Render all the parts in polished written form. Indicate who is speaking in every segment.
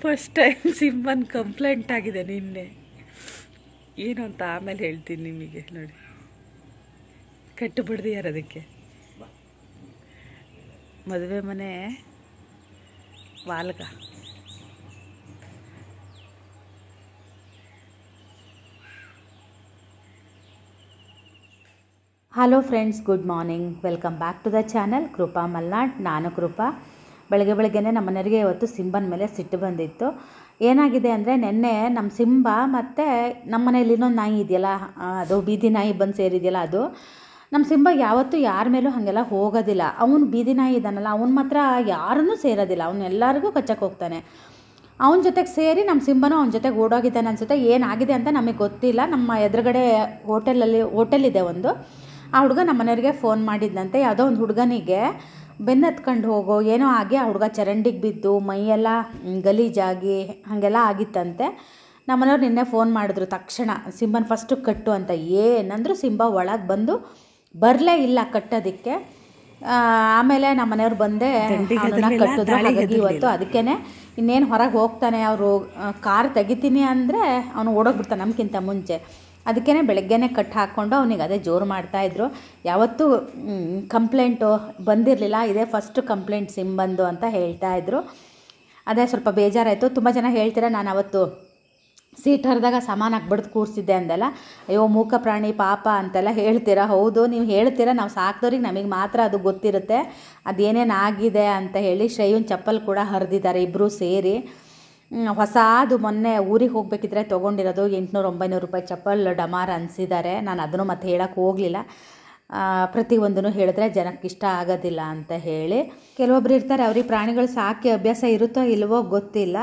Speaker 1: First time ಸಿಂಬನ್ complaint ಆಗಿದೆ ನಿನ್ನೆ. ಏನು ಅಂತ ಆಮೇಲೆ ಹೇಳ್ತೀನಿ ನಿಮಗೆ. ನೋಡಿ, ಕಟ್ಟು ಬಿಡ್ದಿಯಾರ ಅದಕ್ಕೆ. ಮದುವೆ ಮನೆ ವಾಲ್ಗ.
Speaker 2: Hello friends, good morning. Welcome back to the channel Krupa Malnad. ನಾನು ಕೃಪಾ. ಬೆಳಗ್ಗೆನೇ ನಮ್ಮ ಮನೆಯವರಿಗೆ ಇವತ್ತು ಸಿಂಬನ ಮೇಲೆ ಸಿಟ್ಟು ಬಂದಿತ್ತು. ಏನಾಗಿದೆ ಅಂದರೆ, ನಿನ್ನೆ ನಮ್ಮ ಸಿಂಬ ಮತ್ತು ನಮ್ಮ ಮನೇಲಿ ಇನ್ನೊಂದು ನಾಯಿ ಇದೆಯಲ್ಲ, ಅದು ಬೀದಿ ನಾಯಿ ಬಂದು ಸೇರಿದೆಯಲ್ಲ, ಅದು ನಮ್ಮ ಸಿಂಬ ಯಾವತ್ತೂ ಯಾರ ಮೇಲೂ ಹಾಗೆಲ್ಲ ಹೋಗೋದಿಲ್ಲ. ಅವನು ಬೀದಿ ನಾಯಿ ಇದ್ದಾನಲ್ಲ, ಅವನು ಮಾತ್ರ ಯಾರನ್ನೂ ಸೇರೋದಿಲ್ಲ. ಅವನು ಎಲ್ಲರಿಗೂ ಕಚ್ಚಕ್ಕೆ ಹೋಗ್ತಾನೆ. ಅವನ ಜೊತೆಗೆ ಸೇರಿ ನಮ್ಮ ಸಿಂಬನೂ ಅವನ ಜೊತೆಗೆ ಓಡೋಗಿದ್ದಾನೆ ಅನಿಸುತ್ತೆ. ಏನಾಗಿದೆ ಅಂತ ನಮಗೆ ಗೊತ್ತಿಲ್ಲ. ನಮ್ಮ ಎದುರುಗಡೆ ಹೋಟೆಲ್ ಇದೆ ಒಂದು. ಆ ಹುಡುಗ ನಮ್ಮ ಮನೆಯವ್ರಿಗೆ ಫೋನ್ ಮಾಡಿದ್ದಂತೆ. ಯಾವುದೋ ಒಂದು ಹುಡುಗನಿಗೆ ಬೆನ್ನತ್ಕೊಂಡು ಹೋಗೋ ಏನೋ ಆಗಿ ಆ ಹುಡುಗ ಚರಂಡಿಗೆ ಬಿದ್ದು ಮೈಯೆಲ್ಲ ಗಲೀಜಾಗಿ ಹಾಗೆಲ್ಲ ಆಗಿತ್ತಂತೆ. ನಮ್ಮ ಮನೆಯವ್ರು ನಿನ್ನೆ ಫೋನ್ ಮಾಡಿದ್ರು ತಕ್ಷಣ, ಸಿಂಬನ ಫಸ್ಟು ಕಟ್ಟು ಅಂತ. ಏನಂದ್ರು ಸಿಂಬ ಒಳಗೆ ಬಂದು ಬರಲೇ ಇಲ್ಲ ಕಟ್ಟೋದಕ್ಕೆ. ಆಮೇಲೆ ನಮ್ಮ ಮನೆಯವ್ರು ಬಂದೆ ಅವನನ್ನು ಕಟ್ಟಿದ್ರು. ಹಾಗಾಗಿ ಇವತ್ತು ಅದಕ್ಕೇ ಇನ್ನೇನು ಹೊರಗೆ ಹೋಗ್ತಾನೆ, ಅವರು ಕಾರ್ ತೆಗಿತೀನಿ ಅಂದರೆ ಅವನು ಓಡೋಗ್ಬಿಡ್ತಾನೆ ನಮಗಿಂತ ಮುಂಚೆ. ಅದಕ್ಕೇ ಬೆಳಗ್ಗೆನೇ ಕಟ್ ಹಾಕ್ಕೊಂಡು ಅವನಿಗೆ ಅದೇ ಜೋರು ಮಾಡ್ತಾಯಿದ್ರು. ಯಾವತ್ತೂ ಕಂಪ್ಲೇಂಟು ಬಂದಿರಲಿಲ್ಲ, ಇದೇ ಫಸ್ಟ್ ಕಂಪ್ಲೇಂಟ್ ಸಿಂಬಂದು ಅಂತ ಹೇಳ್ತಾಯಿದ್ರು. ಅದೇ ಸ್ವಲ್ಪ ಬೇಜಾರಾಯಿತು. ತುಂಬ ಜನ ಹೇಳ್ತೀರಾ ನಾನು ಅವತ್ತು ಸೀಟ್ ಹರಿದಾಗ ಸಾಮಾನಾಗಿ ಬಡ್ದು ಕೂರಿಸಿದ್ದೆ ಅಂದೆಲ್ಲ. ಅಯ್ಯೋ ಮೂಕ ಪ್ರಾಣಿ ಪಾಪ ಅಂತೆಲ್ಲ ಹೇಳ್ತೀರಾ. ಹೌದು, ನೀವು ಹೇಳ್ತೀರಾ. ನಾವು ಸಾಕಿದವ್ರಿಗೆ ನಮಗೆ ಮಾತ್ರ ಅದು ಗೊತ್ತಿರುತ್ತೆ ಅದೇನೇನು ಆಗಿದೆ ಅಂತ ಹೇಳಿ. ಶ್ರೇಯನ್ ಚಪ್ಪಲ್ ಕೂಡ ಹರಿದಿದ್ದಾರೆ ಇಬ್ಬರು ಸೇರಿ. ಹೊಸದು ಮೊನ್ನೆ ಊರಿಗೆ ಹೋಗಬೇಕಿದ್ರೆ ತೊಗೊಂಡಿರೋದು 800-900 ರೂಪಾಯಿ ಚಪ್ಪಲ್ ಡಮಾರ್ ಅನಿಸಿದ್ದಾರೆ. ನಾನು ಅದನ್ನು ಮತ್ತೆ ಹೇಳೋಕ್ಕೆ ಹೋಗಲಿಲ್ಲ. ಪ್ರತಿಯೊಂದೂ ಹೇಳಿದ್ರೆ ಜನಕ್ಕೆ ಇಷ್ಟ ಆಗೋದಿಲ್ಲ ಅಂತ ಹೇಳಿ. ಕೆಲವೊಬ್ರು ಇರ್ತಾರೆ, ಅವ್ರಿಗೆ ಪ್ರಾಣಿಗಳು ಸಾಕಿ ಅಭ್ಯಾಸ ಇರುತ್ತೋ ಇಲ್ವೋ ಗೊತ್ತಿಲ್ಲ.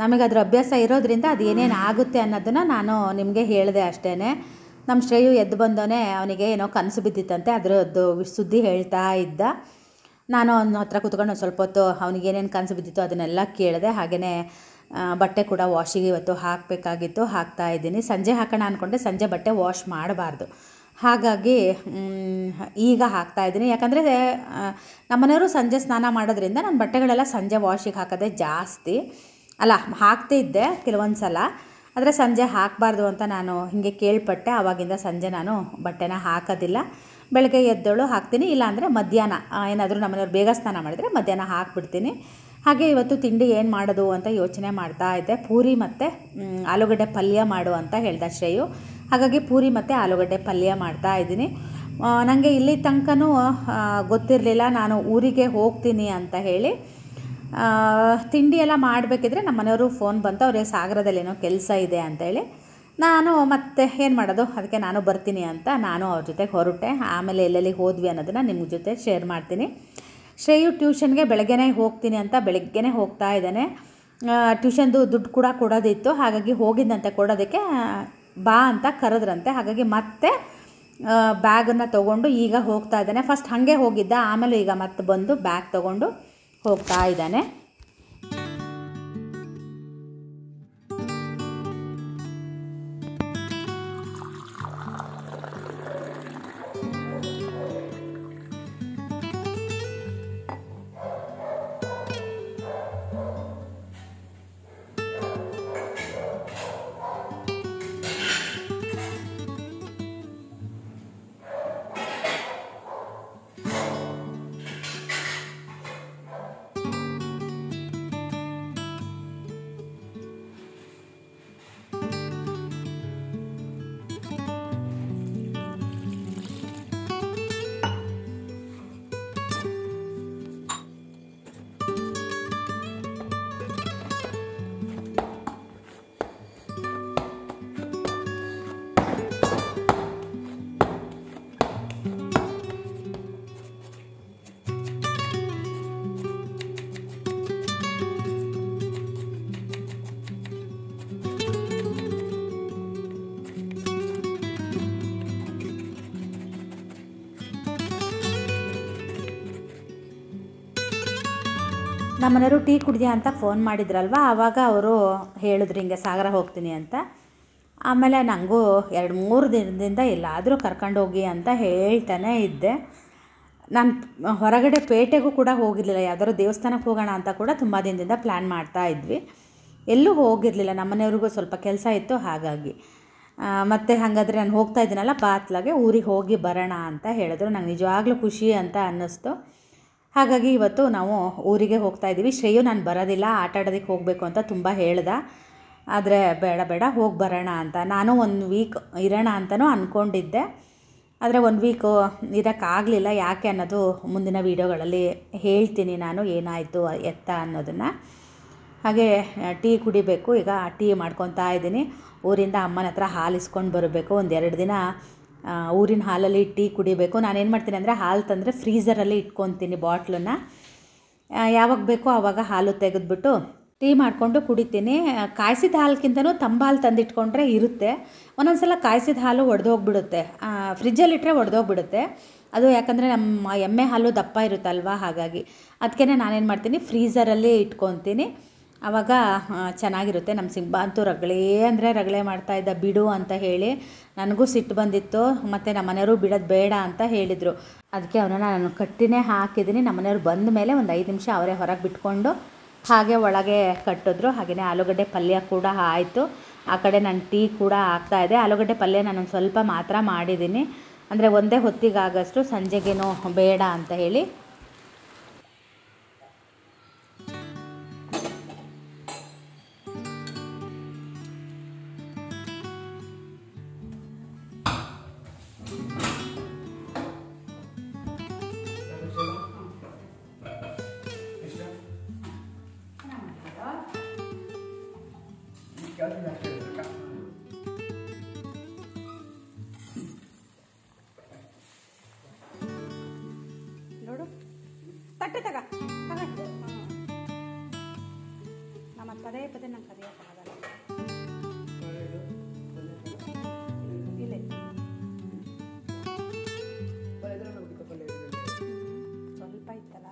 Speaker 2: ನಮಗೆ ಅದ್ರ ಅಭ್ಯಾಸ ಇರೋದ್ರಿಂದ ಅದು ಏನೇನು ಆಗುತ್ತೆ ಅನ್ನೋದನ್ನು ನಾನು ನಿಮಗೆ ಹೇಳಿದೆ ಅಷ್ಟೇ. ನಮ್ಮ ಶ್ರೇಯು ಎದ್ದು ಬಂದವನೇ, ಅವನಿಗೆ ಏನೋ ಕನಸು ಬಿದ್ದಿತ್ತಂತೆ, ಅದರದ್ದು ಸುದ್ದಿ ಹೇಳ್ತಾ ಇದ್ದ. ನಾನು ಅವನ ಹತ್ರ ಕೂತ್ಕೊಂಡು ಒಂದು ಸ್ವಲ್ಪ ಹೊತ್ತು ಅವನಿಗೇನೇನು ಕನಸು ಬಿದ್ದಿತ್ತು ಅದನ್ನೆಲ್ಲ ಕೇಳಿದೆ. ಹಾಗೆಯೇ ಬಟ್ಟೆ ಕೂಡ ವಾಶಿಗೆ ಇವತ್ತು ಹಾಕಬೇಕಾಗಿತ್ತು, ಹಾಕ್ತಾಯಿದ್ದೀನಿ. ಸಂಜೆ ಹಾಕೋಣ ಅಂದ್ಕೊಂಡೆ, ಸಂಜೆ ಬಟ್ಟೆ ವಾಶ್ ಮಾಡಬಾರ್ದು, ಹಾಗಾಗಿ ಈಗ ಹಾಕ್ತಾಯಿದ್ದೀನಿ. ಯಾಕಂದರೆ ನಮ್ಮ ಮನೆಯವರು ಸಂಜೆ ಸ್ನಾನ ಮಾಡೋದ್ರಿಂದ ನನ್ನ ಬಟ್ಟೆಗಳೆಲ್ಲ ಸಂಜೆ ವಾಶಿಗೆ ಹಾಕೋದೇ ಜಾಸ್ತಿ. ಅಲ್ಲ, ಹಾಕ್ತಿದ್ದೆ ಕೆಲವೊಂದು ಸಲ, ಆದರೆ ಸಂಜೆ ಹಾಕಬಾರ್ದು ಅಂತ ನಾನು ಹೀಗೆ ಕೇಳ್ಪಟ್ಟೆ. ಆವಾಗಿಂದ ಸಂಜೆ ನಾನು ಬಟ್ಟೆನ ಹಾಕೋದಿಲ್ಲ. ಬೆಳಗ್ಗೆ ಎದ್ದಳು ಹಾಕ್ತೀನಿ, ಇಲ್ಲಾಂದರೆ ಮಧ್ಯಾಹ್ನ ಏನಾದರೂ ನಮ್ಮನೆಯವ್ರು ಬೇಗ ಸ್ನಾನ ಮಾಡಿದರೆ ಮಧ್ಯಾಹ್ನ ಹಾಕ್ಬಿಡ್ತೀನಿ. ಹಾಗೆ ಇವತ್ತು ತಿಂಡಿ ಏನು ಮಾಡೋದು ಅಂತ ಯೋಚನೆ ಮಾಡ್ತಾ ಇದ್ದೆ. ಪೂರಿ ಮತ್ತು ಆಲೂಗಡ್ಡೆ ಪಲ್ಯ ಮಾಡು ಅಂತ ಹೇಳ್ದೆ ಶ್ರೇಯು. ಹಾಗಾಗಿ ಪೂರಿ ಮತ್ತು ಆಲೂಗಡ್ಡೆ ಪಲ್ಯ ಮಾಡ್ತಾ ಇದ್ದೀನಿ. ನನಗೆ ಇಲ್ಲಿ ತನಕನೂ ಗೊತ್ತಿರಲಿಲ್ಲ ನಾನು ಊರಿಗೆ ಹೋಗ್ತೀನಿ ಅಂತ ಹೇಳಿ. ತಿಂಡಿ ಎಲ್ಲ ಮಾಡಬೇಕಿದ್ರೆ ನಮ್ಮ ಮನೆಯವರು ಫೋನ್ ಬಂತು, ಅವ್ರಿಗೆ ಸಾಗರದಲ್ಲೇನೋ ಕೆಲಸ ಇದೆ ಅಂತೇಳಿ. ನಾನು ಮತ್ತೆ ಏನು ಮಾಡೋದು, ಅದಕ್ಕೆ ನಾನು ಬರ್ತೀನಿ ಅಂತ ನಾನು ಅವ್ರ ಜೊತೆಗೆ ಹೊರಟೆ. ಆಮೇಲೆ ಎಲ್ಲೆಲ್ಲಿ ಹೋದ್ವಿ ಅನ್ನೋದನ್ನು ನಿಮ್ಮ ಜೊತೆ ಶೇರ್ ಮಾಡ್ತೀನಿ. ಶ್ರೇಯು ಟ್ಯೂಷನ್ಗೆ ಬೆಳಗ್ಗೆನೇ ಹೋಗ್ತೀನಿ ಅಂತ ಬೆಳಗ್ಗೆನೇ ಹೋಗ್ತಾ ಇದ್ದಾನೆ. ಟ್ಯೂಷನ್ದು ದುಡ್ಡು ಕೂಡ ಕೊಡೋದಿತ್ತು, ಹಾಗಾಗಿ ಹೋಗಿದ್ದಂತೆ ಕೊಡೋದಕ್ಕೆ. ಬಾ ಅಂತ ಕರೆದ್ರಂತೆ. ಹಾಗಾಗಿ ಮತ್ತೆ ಬ್ಯಾಗನ್ನು ತೊಗೊಂಡು ಈಗ ಹೋಗ್ತಾ ಇದ್ದಾನೆ. ಫಸ್ಟ್ ಹಾಗೆ ಹೋಗಿದ್ದ, ಆಮೇಲೆ ಈಗ ಮತ್ತೆ ಬಂದು ಬ್ಯಾಗ್ ತೊಗೊಂಡು ಹೋಗ್ತಾ ಇದ್ದಾನೆ. ನಮ್ಮನೆಯವರು ಟೀ ಕುಡಿದ್ಯಾ ಅಂತ ಫೋನ್ ಮಾಡಿದ್ರಲ್ವ, ಆವಾಗ ಅವರು ಹೇಳಿದ್ರು ಹಿಂಗೆ ಸಾಗರ ಹೋಗ್ತೀನಿ ಅಂತ. ಆಮೇಲೆ ನನಗೂ 2-3 ದಿನದಿಂದ ಎಲ್ಲಾದರೂ ಕರ್ಕೊಂಡೋಗಿ ಅಂತ ಹೇಳ್ತಾನೆ ಇದ್ದೆ. ನಾನು ಹೊರಗಡೆ ಪೇಟೆಗೂ ಕೂಡ ಹೋಗಿರಲಿಲ್ಲ, ಯಾವ್ದಾದ್ರು ದೇವಸ್ಥಾನಕ್ಕೆ ಹೋಗೋಣ ಅಂತ ಕೂಡ ತುಂಬ ದಿನದಿಂದ ಪ್ಲ್ಯಾನ್ ಮಾಡ್ತಾ ಇದ್ವಿ. ಎಲ್ಲೂ ಹೋಗಿರಲಿಲ್ಲ, ನಮ್ಮನೆಯವ್ರಿಗೂ ಸ್ವಲ್ಪ ಕೆಲಸ ಇತ್ತು ಹಾಗಾಗಿ. ಮತ್ತು ಹಾಗಾದರೆ ನಾನು ಹೋಗ್ತಾ ಇದ್ದೀನಲ್ಲ ಬಾತ್ಲಾಗೆ, ಊರಿಗೆ ಹೋಗಿ ಬರೋಣ ಅಂತ ಹೇಳಿದ್ರು. ನಂಗೆ ನಿಜವಾಗ್ಲೂ ಖುಷಿ ಅಂತ ಅನ್ನಿಸ್ತು. ಹಾಗಾಗಿ ಇವತ್ತು ನಾವು ಊರಿಗೆ ಹೋಗ್ತಾ ಇದ್ದೀವಿ. ಶ್ರೇಯು ನಾನು ಬರೋದಿಲ್ಲ, ಆಟ ಆಡೋದಕ್ಕೆ ಹೋಗಬೇಕು ಅಂತ ತುಂಬ ಹೇಳ್ದ. ಆದರೆ ಬೇಡ ಹೋಗಿ ಬರೋಣ ಅಂತ. ನಾನು 1 ವೀಕ್ ಇರೋಣ ಅಂತಲೂ ಅಂದ್ಕೊಂಡಿದ್ದೆ. ಆದರೆ 1 ವೀಕು ಇರೋಕ್ಕಾಗಲಿಲ್ಲ. ಯಾಕೆ ಅನ್ನೋದು ಮುಂದಿನ ವೀಡಿಯೋಗಳಲ್ಲಿ ಹೇಳ್ತೀನಿ ನಾನು, ಏನಾಯಿತು ಎತ್ತ ಅನ್ನೋದನ್ನು. ಹಾಗೆ ಟೀ ಕುಡಿಬೇಕು. ಈಗ ಟೀ ಮಾಡ್ಕೊತಾ ಇದ್ದೀನಿ. ಊರಿಂದ ಅಮ್ಮನ ಹತ್ರ ಹಾಲು ಇಸ್ಕೊಂಡು ಬರಬೇಕು. 1-2 ದಿನ ಊರಿನ ಹಾಲಲ್ಲಿ ಟೀ ಕುಡಿಬೇಕು. ನಾನೇನು ಮಾಡ್ತೀನಿ ಅಂದರೆ ಹಾಲು ತಂದರೆ ಫ್ರೀಝರಲ್ಲಿ ಇಟ್ಕೊತೀನಿ ಬಾಟ್ಲನ್ನು. ಯಾವಾಗ ಬೇಕೋ ಆವಾಗ ಹಾಲು ತೆಗೆದುಬಿಟ್ಟು ಟೀ ಮಾಡಿಕೊಂಡು ಕುಡಿತೀನಿ. ಕಾಯಿಸಿದ ಹಾಲಕ್ಕಿಂತನೂ ತಂಬ ಹಾಲು ತಂದಿಟ್ಕೊಂಡ್ರೆ ಇರುತ್ತೆ. ಒಂದೊಂದು ಸಲ ಕಾಯಿಸಿದ ಹಾಲು ಒಡೆದೋಗ್ಬಿಡುತ್ತೆ, ಫ್ರಿಜ್ಜಲ್ಲಿಟ್ಟರೆ ಒಡೆದೋಗ್ಬಿಡುತ್ತೆ ಅದು. ಯಾಕಂದರೆ ನಮ್ಮ ಎಮ್ಮೆ ಹಾಲು ದಪ್ಪ ಇರುತ್ತಲ್ವ, ಹಾಗಾಗಿ ಅದಕ್ಕೆ ನಾನೇನು ಮಾಡ್ತೀನಿ ಫ್ರೀಝರಲ್ಲಿ ಇಟ್ಕೊತೀನಿ. ಆವಾಗ ಚೆನ್ನಾಗಿರುತ್ತೆ. ನಮ್ಮ ಸಿಂಬ ಅಂತೂ ರಗಳೆ ಮಾಡ್ತಾಯಿದ್ದ, ಬಿಡು ಅಂತ ಹೇಳಿ. ನನಗೂ ಸಿಟ್ಟು ಬಂದಿತ್ತು. ಮತ್ತು ನಮ್ಮ ಮನೆಯವರು ಬಿಡೋದು ಬೇಡ ಅಂತ ಹೇಳಿದರು. ಅದಕ್ಕೆ ಅವನನ್ನು ನಾನು ಕಟ್ಟಿನೇ ಹಾಕಿದ್ದೀನಿ. ನಮ್ಮ ಮನೆಯವ್ರು ಬಂದ ಮೇಲೆ ಒಂದು 5 ನಿಮಿಷ ಅವರೇ ಹೊರಗೆ ಬಿಟ್ಕೊಂಡು ಹಾಗೆ ಒಳಗೆ ಕಟ್ಟಿದ್ರು. ಹಾಗೆಯೇ ಆಲೂಗಡ್ಡೆ ಪಲ್ಯ ಕೂಡ ಆಯಿತು. ಆ ಕಡೆ ನಾನು ಟೀ ಕೂಡ ಆಗ್ತಾಯಿದೆ. ಆಲೂಗಡ್ಡೆ ಪಲ್ಯ ನಾನು ಸ್ವಲ್ಪ ಮಾತ್ರ ಮಾಡಿದ್ದೀನಿ, ಅಂದರೆ ಒಂದೇ ಹೊತ್ತಿಗಾಗಷ್ಟು, ಸಂಜೆಗೇನೋ ಬೇಡ ಅಂತ ಹೇಳಿ. ನೋಡು ತಟ್ಟೆ ತಗ ನಮ್ಮ ಪದೇ ನಂಗೆ ಕರಿಯೋಕ್ಕಾಗಲ್ಲ. ಇಲ್ಲ ಸ್ವಲ್ಪ ಇತ್ತಲ್ಲ.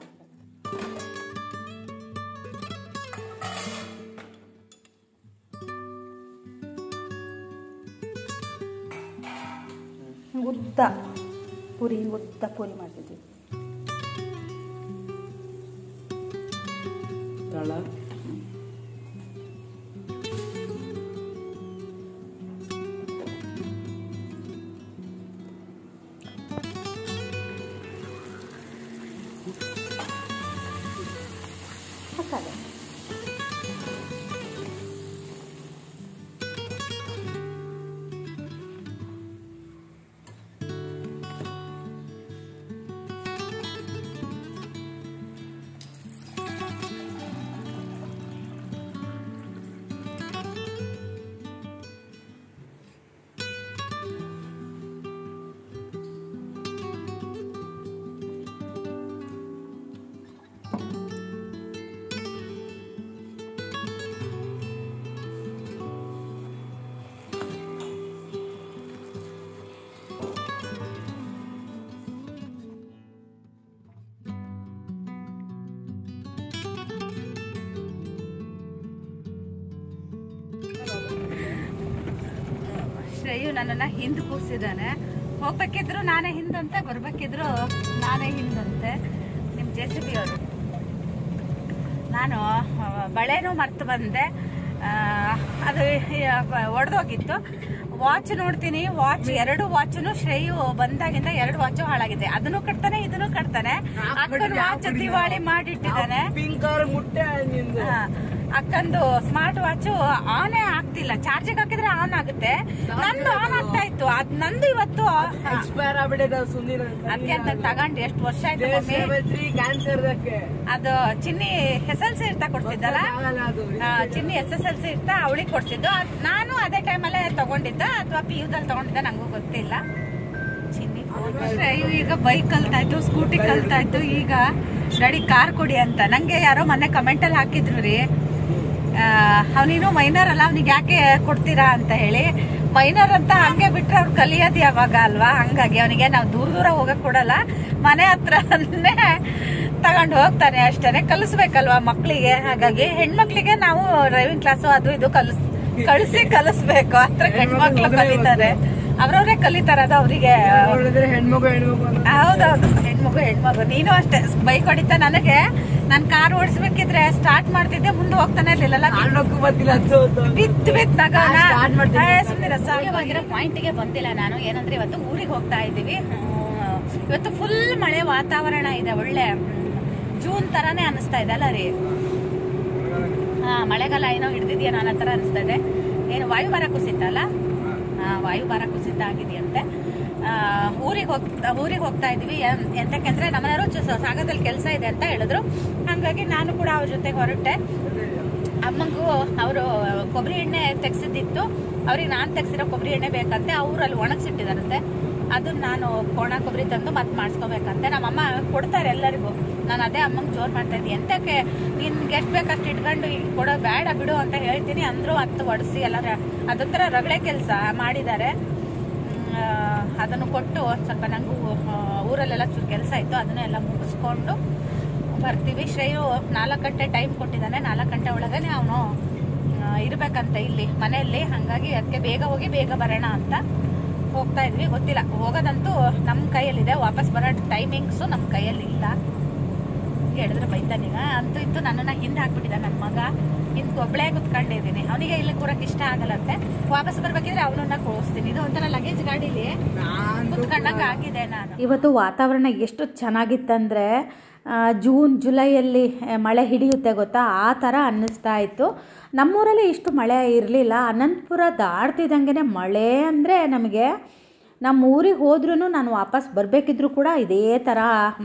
Speaker 2: ಉದ್ದ ಪೂರಿ ಮಾಡ್ತಿದ್ವಿ. ತಳ ಶ್ರೇಯು ನನ್ನನ್ನು ಹಿಂದೆ ಕೂರಿಸಿದ್ದಾನೆ. ಹೋಗ್ಬೇಕಿದ್ರು ನಾನೇ ಹಿಂದಂತೆ, ಬರ್ಬೇಕಿದ್ರು ನಾನೇ ಹಿಂದಂತೆ. ನಿಮ್ಮ JCB ಅವರು. ನಾನು ಬಳೆನೂ ಮರ್ತು ಬಂದೆ, ಅದು ಒಡೆದೋಗಿತ್ತು. ವಾಚ್ ನೋಡ್ತೀನಿ, ವಾಚ್ 2 ವಾಚ್ನು ಶ್ರೇಯು ಬಂದಾಗಿಂದ 2 ವಾಚು ಹಾಳಾಗಿದೆ. ಅದನ್ನು ಕಟ್ತಾನೆ ಇದನ್ನು ಕಟ್ತಾನೆ. ಅಕ್ಕನ ವಾಚ್ ದಿವಾಳಿ ಮಾಡಿಟ್ಟಿದ್ದಾನೆ. ಅಕ್ಕಂದು ಸ್ಮಾರ್ಟ್ ವಾಚ್ ಆನೇ ಆಗ್ತಿಲ್ಲ. ಚಾರ್ಜಿಗೆ ಹಾಕಿದ್ರೆ ಆನ್ ಆಗುತ್ತೆ, ನಂದು ಆನ್ ಆಗ್ತಾ ಇತ್ತು. ಅದ್ ನಂದು ಇವತ್ತು ಎಕ್ಸ್ಪೈರ್ ಆಗ್ಬಿಟ್ಟಿದೆ. ಅದಕ್ಕೆ ಅಂತ ತಗೊಂಡು ಎಷ್ಟು ವರ್ಷ ಆಯ್ತು ಮಮ್ಮಿ. ಅದು ಚಿನ್ನಿ SSLC ಇರ್ತಾ ಕೊಡ್ತಿದ್ದಲ್ಲ, ಚಿನ್ನಿ SSLC ಇರ್ತಾ ಅವಳಿಗೆ ಕೊಡ್ತಿದ್ದು. ನಾನು ಅದೇ ಟೈಮಲ್ಲೇ ತಗೊಂಡಿದ್ದ ಅಥವಾ PUದಲ್ಲಿ ತಗೊಂಡಿದ್ದ, ನಂಗೂ ಗೊತ್ತಿಲ್ಲ. ಚಿನ್ನಿ ಈಗ ಬೈಕ್ ಕಲ್ತಾಯ್ತು, ಸ್ಕೂಟಿ ಕಲ್ತಾಯ್ತು. ಈಗ ಡ್ಯಾಡಿ ಕಾರ್ ಕೊಡಿ ಅಂತ ನಂಗೆ ಯಾರೋ ಮೊನ್ನೆ ಕಮೆಂಟಲ್ಲಿ ಹಾಕಿದ್ರು ರೀ. ಅವನಿನ್ನು ಮೈನರ್ ಅಲ್ಲ, ಅವ್ನಿಗೆ ಯಾಕೆ ಕೊಡ್ತೀರಾ ಅಂತ ಹೇಳಿ. ಮೈನರ್ ಅಂತ ಹಂಗೆ ಬಿಟ್ರೆ ಅವ್ರು ಕಲಿಯೋದು ಯಾವಾಗ ಅಲ್ವಾ. ಹಂಗಾಗಿ ಅವನಿಗೆ ನಾವು ದೂರ ಹೋಗಕ್ ಕೊಡಲ್ಲ, ಮನೆ ಹತ್ರನೇ ತಗೊಂಡು ಹೋಗ್ತಾನೆ ಅಷ್ಟೇ, ಕಲಿಸ್ಬೇಕಲ್ವಾ ಮಕ್ಳಿಗೆ. ಹಾಗಾಗಿ ಹೆಣ್ಮಕ್ಳಿಗೆ ನಾವು ಡ್ರೈವಿಂಗ್ ಕ್ಲಾಸು ಅದು ಇದು ಕಲಿಸ್ಬೇಕು. ಹತ್ರ ಹೆಣ್ಮಕ್ಳು ಕಲಿತಾರೆ, ಅವ್ರವ್ರೇ ಕಲಿತಾರ, ಅದು ಅವ್ರಿಗೆ. ಹೌದೌದು, ಹೆಣ್ಮಗು. ನೀನು ಅಷ್ಟೇ ಬೈಕ್ ಹೊಡಿತಾ. ನನಗೆ ನಾನ್ ಕಾರ್ ಓಡಿಸ್ಬೇಕಿದ್ರೆ ಸ್ಟಾರ್ಟ್ ಮಾಡ್ತಿದ್ದೆ, ಮುಂದೆ ಹೋಗ್ತಾನೆ ಇರ್ಲಿಲ್ಲ. ಸುಮ್ಮನಿರೋ ಪಾಯಿಂಟ್ಗೆ ಬಂದಿಲ್ಲ ನಾನು. ಏನಂದ್ರೆ ಇವತ್ತು ಊರಿಗೆ ಹೋಗ್ತಾ ಇದ್ದೀವಿ. ಇವತ್ತು ಫುಲ್ ಮಳೆ ವಾತಾವರಣ ಇದೆ, ಒಳ್ಳೆ ಜೂನ್ ತರಾನೇ ಅನಿಸ್ತಾ ಇದೆ ಅಲ್ಲ ರೀ? ಮಳೆಗಾಲ ಏನೋ ಹಿಡ್ದಿದ್ಯಾ ನನ್ನ ಹತ್ರ ಅನಿಸ್ತಾ ಇದೆ. ಏನು ವಾಯುಭಾರ ಕುಸಿತ ಅಲ್ಲ? ವಾಯುಭಾರ ಕುಸಿತ ಆಗಿದೆಯಂತೆ. ಊರಿಗೆ ಹೋಗ್ತಾ ಇದೀವಿ. ಎಂತಕ್ಕಂದ್ರೆ ನಮ್ಮನೆಯವರು ಸಾಗರದಲ್ಲಿ ಕೆಲಸ ಇದೆ ಅಂತ ಹೇಳಿದ್ರು. ಹಂಗಾಗಿ ನಾನು ಕೂಡ ಅವ್ರ ಜೊತೆಗೆ ಹೊರಟೆ. ಅಮ್ಮಂಗೂ ಅವರು ಕೊಬ್ಬರಿ ಎಣ್ಣೆ ತೆಗ್ಸಿದ್ದಿತ್ತು, ಅವ್ರಿಗೆ ನಾನು ತೆಗ್ಸಿರೋ ಕೊಬ್ಬರಿ ಎಣ್ಣೆ ಬೇಕಂತೆ. ಅವ್ರು ಅಲ್ಲಿ ಒಣಗಿಸಿಟ್ಟಿದಾರಂತೆ. ಅದನ್ನ ನಾನು ಕೋಣ ಕೊಬ್ಬರಿ ತಂದು ಮತ್ತೆ ಮಾಡಿಸ್ಕೋಬೇಕಂತೆ. ನಮ್ಮಮ್ಮ ಕೊಡ್ತಾರೆ ಎಲ್ಲರಿಗೂ. ನಾನು ಅದೇ ಅಮ್ಮಂಗೆ ಜೋರು ಮಾಡ್ತಾ ಇದ್ದೀನಿ. ಎಂತಕ್ಕೆ ನಿನ್ಗೆ ಎಷ್ಟು ಬೇಕಷ್ಟು ಇಟ್ಕೊಂಡು ಈಗ ಕೊಡೋ ಬೇಡ ಬಿಡು ಅಂತ ಹೇಳ್ತೀನಿ ಅಂದ್ರು. ಹತ್ತು ಒಡಿಸಿ ಎಲ್ಲ ಅದೊಂಥರ ರಗಳೆ ಕೆಲಸ ಮಾಡಿದ್ದಾರೆ. ಅದನ್ನು ಕೊಟ್ಟು ಸ್ವಲ್ಪ ನಂಗೂ ಊರಲ್ಲೆಲ್ಲ ಚೂರು ಕೆಲಸ ಇತ್ತು, ಅದನ್ನೆಲ್ಲ ಮುಗಿಸ್ಕೊಂಡು ಬರ್ತೀವಿ. ಶ್ರೇಯು 4 ಗಂಟೆ ಟೈಮ್ ಕೊಟ್ಟಿದ್ದಾನೆ. 4 ಗಂಟೆ ಒಳಗನೆ ಅವನು ಇರ್ಬೇಕಂತ ಇಲ್ಲಿ ಮನೆಯಲ್ಲಿ. ಹಂಗಾಗಿ ಅದಕ್ಕೆ ಬೇಗ ಹೋಗಿ ಬೇಗ ಬರೋಣ ಅಂತ ಹೋಗ್ತಾ ಇದ್ವಿ. ಗೊತ್ತಿಲ್ಲ, ಹೋಗೋದಂತೂ ನಮ್ಮ ಕೈಯಲ್ಲಿದೆ, ವಾಪಸ್ ಬರೋ ಟೈಮಿಂಗ್ಸು ನಮ್ಮ ಕೈಯಲ್ಲಿ ಇಲ್ಲ. ಹೇಳಿದ್ರೆ ಬೈತಾನೀಗ. ಅಂತೂ ಇತ್ತು ನನ್ನನ್ನ ಹಿಂದೆ ಹಾಕ್ಬಿಟ್ಟಿದ್ದ ನನ್ನ ಮಗ. ಹಿಂದೆ ಒಬ್ಳೇ ಕುತ್ಕೊಂಡಿದ್ದೀನಿ. ಅವನಿಗೆ ಇಲ್ಲಿ ಕೂರಕ್ಕೆ ಇಷ್ಟ ಆಗಲ್ಲಂತೆ. ವಾಪಸ್ ಬರ್ಬೇಕಿದ್ರೆ ಅವನನ್ನ ಕೂರಿಸ್ತೀನಿ. ಇದು ಒಂಥರ ಲಗೇಜ್ ಗಾಡೀಲಿ ಕುತ್ಕೊಂಡಂಗ ಆಗಿದೆ ನಾನು. ಇವತ್ತು ವಾತಾವರಣ ಎಷ್ಟು ಚೆನ್ನಾಗಿತ್ತಂದ್ರೆ ಜೂನ್ ಜುಲೈಯಲ್ಲಿ ಮಳೆ ಹಿಡಿಯುತ್ತೆ ಗೊತ್ತಾ, ಆ ಥರ ಅನ್ನಿಸ್ತಾ ಇತ್ತು. ನಮ್ಮೂರಲ್ಲಿ ಇಷ್ಟು ಮಳೆ ಇರಲಿಲ್ಲ. ಅನಂತಪುರ ದಾಟ್ತಿದ್ದಂಗೆ ಮಳೆ ಅಂದರೆ ನಮಗೆ, ನಮ್ಮ ಊರಿಗೆ ಹೋದ್ರೂ ನಾನು ವಾಪಸ್ ಬರಬೇಕಿದ್ರೂ ಕೂಡ ಇದೇ ಥರ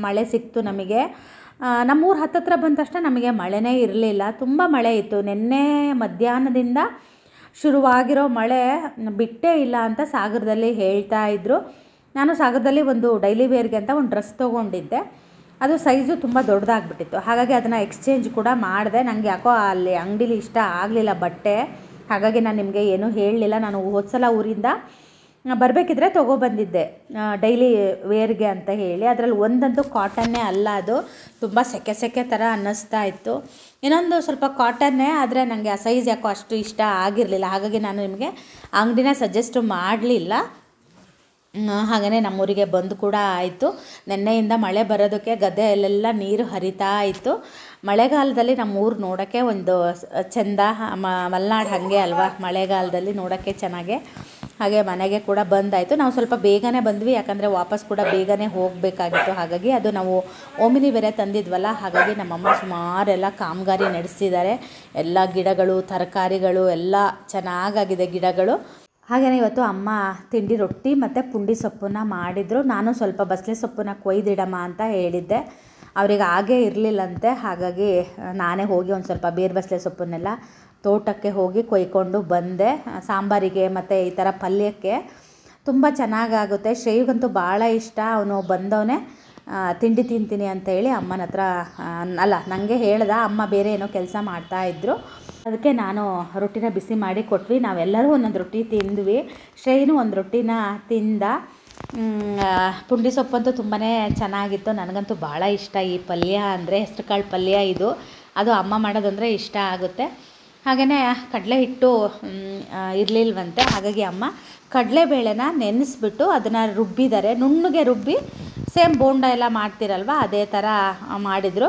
Speaker 2: ಮಳೆ ಸಿಕ್ತು ನಮಗೆ. ನಮ್ಮೂರು ಹತ್ತತ್ರ ಬಂದ ತಕ್ಷಣ ನಮಗೆ ಮಳೆನೇ ಇರಲಿಲ್ಲ, ತುಂಬ ಮಳೆ ಇತ್ತು. ನಿನ್ನೆ ಮಧ್ಯಾಹ್ನದಿಂದ ಶುರುವಾಗಿರೋ ಮಳೆ ಬಿಟ್ಟೇ ಇಲ್ಲ ಅಂತ ಸಾಗರದಲ್ಲಿ ಹೇಳ್ತಾ ಇದ್ದರು. ನಾನು ಸಾಗರದಲ್ಲಿ ಒಂದು ಡೈಲಿ ವೇರ್ಗೆ ಅಂತ ಒಂದು ಡ್ರೆಸ್ ತೊಗೊಂಡಿದ್ದೆ. ಅದು ಸೈಜು ತುಂಬ ದೊಡ್ಡದಾಗ್ಬಿಟ್ಟಿತ್ತು. ಹಾಗಾಗಿ ಅದನ್ನು ಎಕ್ಸ್ಚೇಂಜ್ ಕೂಡ ಮಾಡಿದೆ. ನನಗೆ ಯಾಕೋ ಅಲ್ಲಿ ಅಂಗಡೀಲಿ ಇಷ್ಟ ಆಗಲಿಲ್ಲ ಬಟ್ಟೆ. ಹಾಗಾಗಿ ನಾನು ನಿಮಗೆ ಏನೂ ಹೇಳಲಿಲ್ಲ. ನಾನು ಹೋದ್ಸಲ ಊರಿಂದ ಬರಬೇಕಿದ್ರೆ ತೊಗೊಬಂದಿದ್ದೆ ಡೈಲಿ ವೇರ್ಗೆ ಅಂತ ಹೇಳಿ. ಅದರಲ್ಲಿ ಒಂದಂತೂ ಕಾಟನ್ನೇ ಅಲ್ಲ, ಅದು ತುಂಬ ಸೆಕೆ ಥರ ಅನ್ನಿಸ್ತಾ ಇತ್ತು. ಇನ್ನೊಂದು ಸ್ವಲ್ಪ ಕಾಟನ್ನೇ, ಆದರೆ ನನಗೆ ಆ ಸೈಜ್ ಯಾಕೋ ಅಷ್ಟು ಇಷ್ಟ ಆಗಿರಲಿಲ್ಲ. ಹಾಗಾಗಿ ನಾನು ನಿಮಗೆ ಅಂಗಡಿನ ಸಜೆಸ್ಟ್ ಮಾಡಲಿಲ್ಲ. ಹಾಗೆಯೇ ನಮ್ಮೂರಿಗೆ ಬಂದು ಕೂಡ ಆಯಿತು. ನೆನ್ನೆಯಿಂದ ಮಳೆ ಬರೋದಕ್ಕೆ ಗದ್ದೆಯಲ್ಲೆಲ್ಲ ನೀರು ಹರಿತಾ ಇತ್ತು. ಮಳೆಗಾಲದಲ್ಲಿ ನಮ್ಮೂರು ನೋಡೋಕ್ಕೆ ಒಂದು ಚೆಂದ. ಮಲೆನಾಡು ಹಾಗೆ ಅಲ್ವಾ, ಮಳೆಗಾಲದಲ್ಲಿ ನೋಡೋಕ್ಕೆ ಚೆನ್ನಾಗೆ. ಹಾಗೆ ಮನೆಗೆ ಕೂಡ ಬಂದಾಯಿತು. ನಾವು ಸ್ವಲ್ಪ ಬೇಗನೆ ಬಂದ್ವಿ, ಯಾಕಂದರೆ ವಾಪಸ್ ಕೂಡ ಬೇಗನೆ ಹೋಗಬೇಕಾಗಿತ್ತು. ಹಾಗಾಗಿ ಅದು ನಾವು ಓಮಿನಿ ಬೇರೆ ತಂದಿದ್ವಲ್ಲ, ಹಾಗಾಗಿ ನಮ್ಮಮ್ಮ ಸುಮಾರೆಲ್ಲ ಕಾಮಗಾರಿ ನಡೆಸಿದ್ದಾರೆ. ಎಲ್ಲ ಗಿಡಗಳು, ತರಕಾರಿಗಳು ಎಲ್ಲ ಚೆನ್ನಾಗಾಗಿದೆ ಗಿಡಗಳು. ಹಾಗೆಯೇ ಇವತ್ತು ಅಮ್ಮ ತಿಂಡಿ ರೊಟ್ಟಿ ಮತ್ತು ಪುಂಡಿ ಸೊಪ್ಪನ್ನ ಮಾಡಿದರು. ನಾನು ಸ್ವಲ್ಪ ಬಸಳೆ ಸೊಪ್ಪನ್ನ ಕೊಯ್ದಿಡಮ್ಮ ಅಂತ ಹೇಳಿದ್ದೆ. ಅವರಿಗೆ ಹಾಗೇ ಇರಲಿಲ್ಲಂತೆ. ಹಾಗಾಗಿ ನಾನೇ ಹೋಗಿ ಒಂದು ಸ್ವಲ್ಪ ಬೇರೆ ಬಸಳೆ ಸೊಪ್ಪನ್ನೆಲ್ಲ ತೋಟಕ್ಕೆ ಹೋಗಿ ಕೊಯ್ಕೊಂಡು ಬಂದೆ. ಸಾಂಬಾರಿಗೆ ಮತ್ತು ಈ ಥರ ಪಲ್ಯಕ್ಕೆ ತುಂಬ ಚೆನ್ನಾಗಾಗುತ್ತೆ. ಶ್ರೇಯಿಗಂತೂ ಭಾಳ ಇಷ್ಟ. ಅವನು ಬಂದವನೇ ತಿಂಡಿ ತಿಂತೀನಿ ಅಂತ ಹೇಳಿ ಅಮ್ಮನ ಹತ್ರ ಅಲ್ಲ ನನಗೆ ಹೇಳ್ದ. ಅಮ್ಮ ಬೇರೆ ಏನೋ ಕೆಲಸ ಮಾಡ್ತಾಯಿದ್ರು, ಅದಕ್ಕೆ ನಾನು ರೊಟ್ಟಿನ ಬಿಸಿ ಮಾಡಿ ಕೊಟ್ವಿ. ನಾವೆಲ್ಲರೂ ಒಂದೊಂದು ರೊಟ್ಟಿ ತಿಂದ್ವಿ. ಶ್ರೇಯನು ಒಂದು ರೊಟ್ಟಿನ ತಿಂದ. ಪುಂಡಿ ಸೊಪ್ಪಂತೂ ತುಂಬಾ ಚೆನ್ನಾಗಿತ್ತು. ನನಗಂತೂ ಭಾಳ ಇಷ್ಟ ಈ ಪಲ್ಯ ಅಂದರೆ, ಹೆಸ್ರು ಕಾಳು ಪಲ್ಯ ಇದು. ಅದು ಅಮ್ಮ ಮಾಡೋದಂದರೆ ಇಷ್ಟ ಆಗುತ್ತೆ. ಹಾಗೆಯೇ ಕಡಲೆ ಹಿಟ್ಟು ಇರಲಿಲ್ವಂತೆ. ಹಾಗಾಗಿ ಅಮ್ಮ ಕಡಲೆಬೇಳೆನ ನೆನೆಸ್ಬಿಟ್ಟು ಅದನ್ನು ರುಬ್ಬಿದ್ದಾರೆ. ನುಣ್ಣಗೆ ರುಬ್ಬಿ ಸೇಮ್ ಬೋಂಡ ಎಲ್ಲ ಮಾಡ್ತಿರಲ್ವ ಅದೇ ಥರ ಮಾಡಿದರು.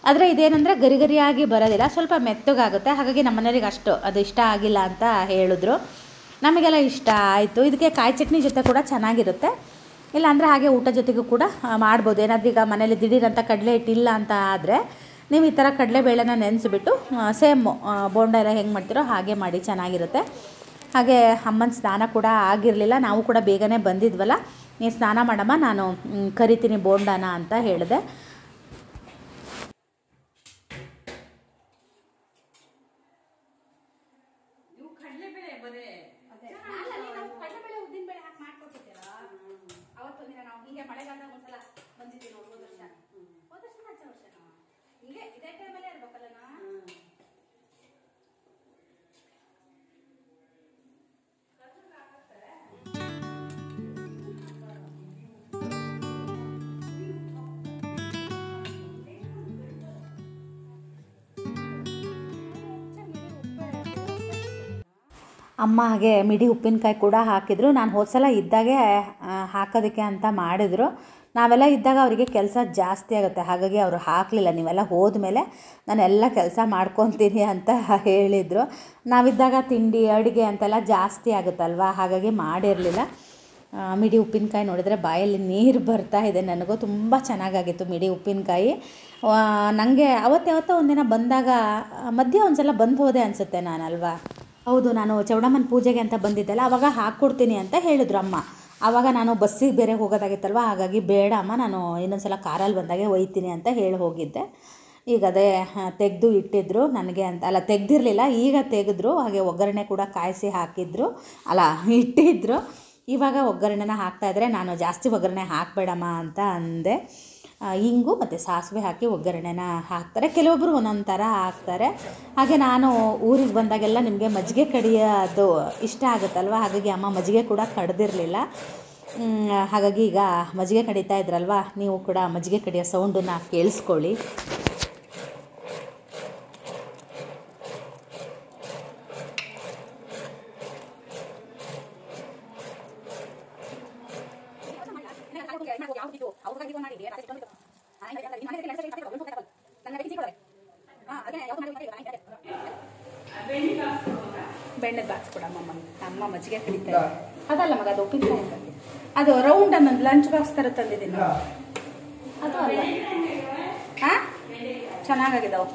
Speaker 2: ಆದರೆ ಇದೇನೆಂದರೆ ಗರಿ ಗರಿಯಾಗಿ ಬರೋದಿಲ್ಲ, ಸ್ವಲ್ಪ ಮೆತ್ತಗಾಗುತ್ತೆ. ಹಾಗಾಗಿ ನಮ್ಮ ಮನೆಯವರಿಗೆ ಅಷ್ಟು ಅದು ಇಷ್ಟ ಆಗಿಲ್ಲ ಅಂತ ಹೇಳಿದ್ರು. ನಮಗೆಲ್ಲ ಇಷ್ಟ ಆಯಿತು. ಇದಕ್ಕೆ ಕಾಯಿ ಚಟ್ನಿ ಜೊತೆ ಕೂಡ ಚೆನ್ನಾಗಿರುತ್ತೆ. ಇಲ್ಲಾಂದರೆ ಹಾಗೆ ಊಟ ಜೊತೆಗೂ ಕೂಡ ಮಾಡ್ಬೋದು. ಏನಾದರೂ ಈಗ ಮನೇಲಿ ದಿಢೀರಂತ ಕಡಲೆ ಹಿಟ್ಟಿಲ್ಲ ಅಂತ ಆದರೆ ನೀವು ಈ ಥರ ಕಡಲೆಬೇಳೆನ ನೆನೆಸಿಬಿಟ್ಟು ಸೇಮ್ ಬೋಂಡ ಎಲ್ಲ ಹೆಂಗೆ ಮಾಡ್ತೀರೋ ಹಾಗೆ ಮಾಡಿ, ಚೆನ್ನಾಗಿರುತ್ತೆ. ಹಾಗೆ ಅಮ್ಮನ ಸ್ನಾನ ಕೂಡ ಆಗಿರಲಿಲ್ಲ. ನಾವು ಕೂಡ ಬೇಗನೆ ಬಂದಿದ್ವಲ್ಲ, ನೀನು ಸ್ನಾನ ಮಾಡಮ್ಮ, ನಾನು ಕರಿತೀನಿ ಬೋಂಡಾನ ಅಂತ ಹೇಳಿದೆ. ಅಮ್ಮ ಹಾಗೆ ಮಿಡಿ ಉಪ್ಪಿನಕಾಯಿ ಕೂಡ ಹಾಕಿದರು. ನಾನು ಹೋದ ಸಲ ಇದ್ದಾಗೆ ಹಾಕೋದಕ್ಕೆ ಅಂತ ಮಾಡಿದರು. ನಾವೆಲ್ಲ ಇದ್ದಾಗ ಅವರಿಗೆ ಕೆಲಸ ಜಾಸ್ತಿ ಆಗುತ್ತೆ, ಹಾಗಾಗಿ ಅವರು ಹಾಕಲಿಲ್ಲ. ನೀವೆಲ್ಲ ಹೋದ್ಮೇಲೆ ನಾನೆಲ್ಲ ಕೆಲಸ ಮಾಡ್ಕೊತೀನಿ ಅಂತ ಹೇಳಿದರು. ನಾವಿದ್ದಾಗ ತಿಂಡಿ ಅಡುಗೆ ಅಂತೆಲ್ಲ ಜಾಸ್ತಿ ಆಗುತ್ತಲ್ವ, ಹಾಗಾಗಿ ಮಾಡಿರಲಿಲ್ಲ. ಮಿಡಿ ಉಪ್ಪಿನಕಾಯಿ ನೋಡಿದರೆ ಬಾಯಲ್ಲಿ ನೀರು ಬರ್ತಾ ಇದೆ. ನನಗೂ ತುಂಬ ಚೆನ್ನಾಗಾಗಿತ್ತು ಮಿಡಿ ಉಪ್ಪಿನಕಾಯಿ. ನನಗೆ ಅವತ್ತಾವತ್ತೋ ಒಂದಿನ ಬಂದಾಗ ಮಧ್ಯೆ ಒಂದು ಸಲ ಬಂದು ಹೋದೆ ಅನಿಸುತ್ತೆ ನಾನಲ್ವಾ. ಹೌದು, ನಾನು ಚೌಡಮ್ಮನ ಪೂಜೆಗೆ ಅಂತ ಬಂದಿದ್ದೆಲ್ಲ, ಆವಾಗ ಹಾಕ್ಕೊಡ್ತೀನಿ ಅಂತ ಹೇಳಿದ್ರು ಅಮ್ಮ. ಆವಾಗ ನಾನು ಬಸ್ಸಿಗೆ ಬೇರೆ ಹೋಗೋದಾಗಿತ್ತಲ್ವ, ಹಾಗಾಗಿ ಬೇಡ ಅಮ್ಮ, ನಾನು ಇನ್ನೊಂದು ಸಲ ಕಾರಲ್ಲಿ ಬಂದಾಗೆ ಒಯ್ತೀನಿ ಅಂತ ಹೇಳಿ ಹೋಗಿದ್ದೆ. ಈಗ ಅದೇ ತೆಗೆದು ಇಟ್ಟಿದ್ರು ನನಗೆ ಅಂತ, ಅಲ್ಲ ತೆಗ್ದಿರಲಿಲ್ಲ, ಈಗ ತೆಗೆದ್ರು. ಹಾಗೆ ಒಗ್ಗರಣೆ ಕೂಡ ಕಾಯಿಸಿ ಹಾಕಿದ್ರು, ಅಲ್ಲ ಇಟ್ಟಿದ್ರು. ಇವಾಗ ಒಗ್ಗರಣೆನ ಹಾಕ್ತಾಯಿದ್ರೆ ನಾನು ಜಾಸ್ತಿ ಒಗ್ಗರಣೆ ಹಾಕಬೇಡಮ್ಮ ಅಂತ ಅಂದೆ. ಇಂಗು ಮತ್ತು ಸಾಸಿವೆ ಹಾಕಿ ಒಗ್ಗರಣೆನ ಹಾಕ್ತಾರೆ, ಕೆಲವೊಬ್ಬರು ಒಂದೊಂದು ಥರ ಹಾಕ್ತಾರೆ. ಹಾಗೆ ನಾನು ಊರಿಗೆ ಬಂದಾಗೆಲ್ಲ ನಿಮಗೆ ಮಜ್ಜಿಗೆ ಕಡಿಯೋದು ಇಷ್ಟ ಆಗುತ್ತಲ್ವ, ಹಾಗಾಗಿ ಅಮ್ಮ ಮಜ್ಜಿಗೆ ಕೂಡ ಕಡ್ದಿರಲಿಲ್ಲ. ಹಾಗಾಗಿ ಈಗ ಮಜ್ಜಿಗೆ ಕಡಿತಾ ಇದ್ರಲ್ವ, ನೀವು ಕೂಡ ಮಜ್ಜಿಗೆ ಕಡಿಯೋ ಸೌಂಡನ್ನು ಕೇಳಿಸ್ಕೊಳ್ಳಿ.
Speaker 1: ಬೆಣ್ಣೆ ಬಾಕ್ಸ್ ಕೊಡಮ್ಮ, ಅಮ್ಮ ಮಜ್ಜಿಗೆ ಕಡಿತಾ ಅದಲ್ಲ ಮಗ, ಅದು ಉಪ್ಪಿನಕಾಯಿ ಅಂತ, ಅದು ರೌಂಡ್ ಅನ್ನೊಂದು ಲಂಚ್ ಬಾಕ್ಸ್ ಥರ ತಂದಿದ್ದೀನಿ, ಅದು ಅಲ್ಲ. ಹಾಂ, ಚೆನ್ನಾಗಿದ್ದಾವೆ.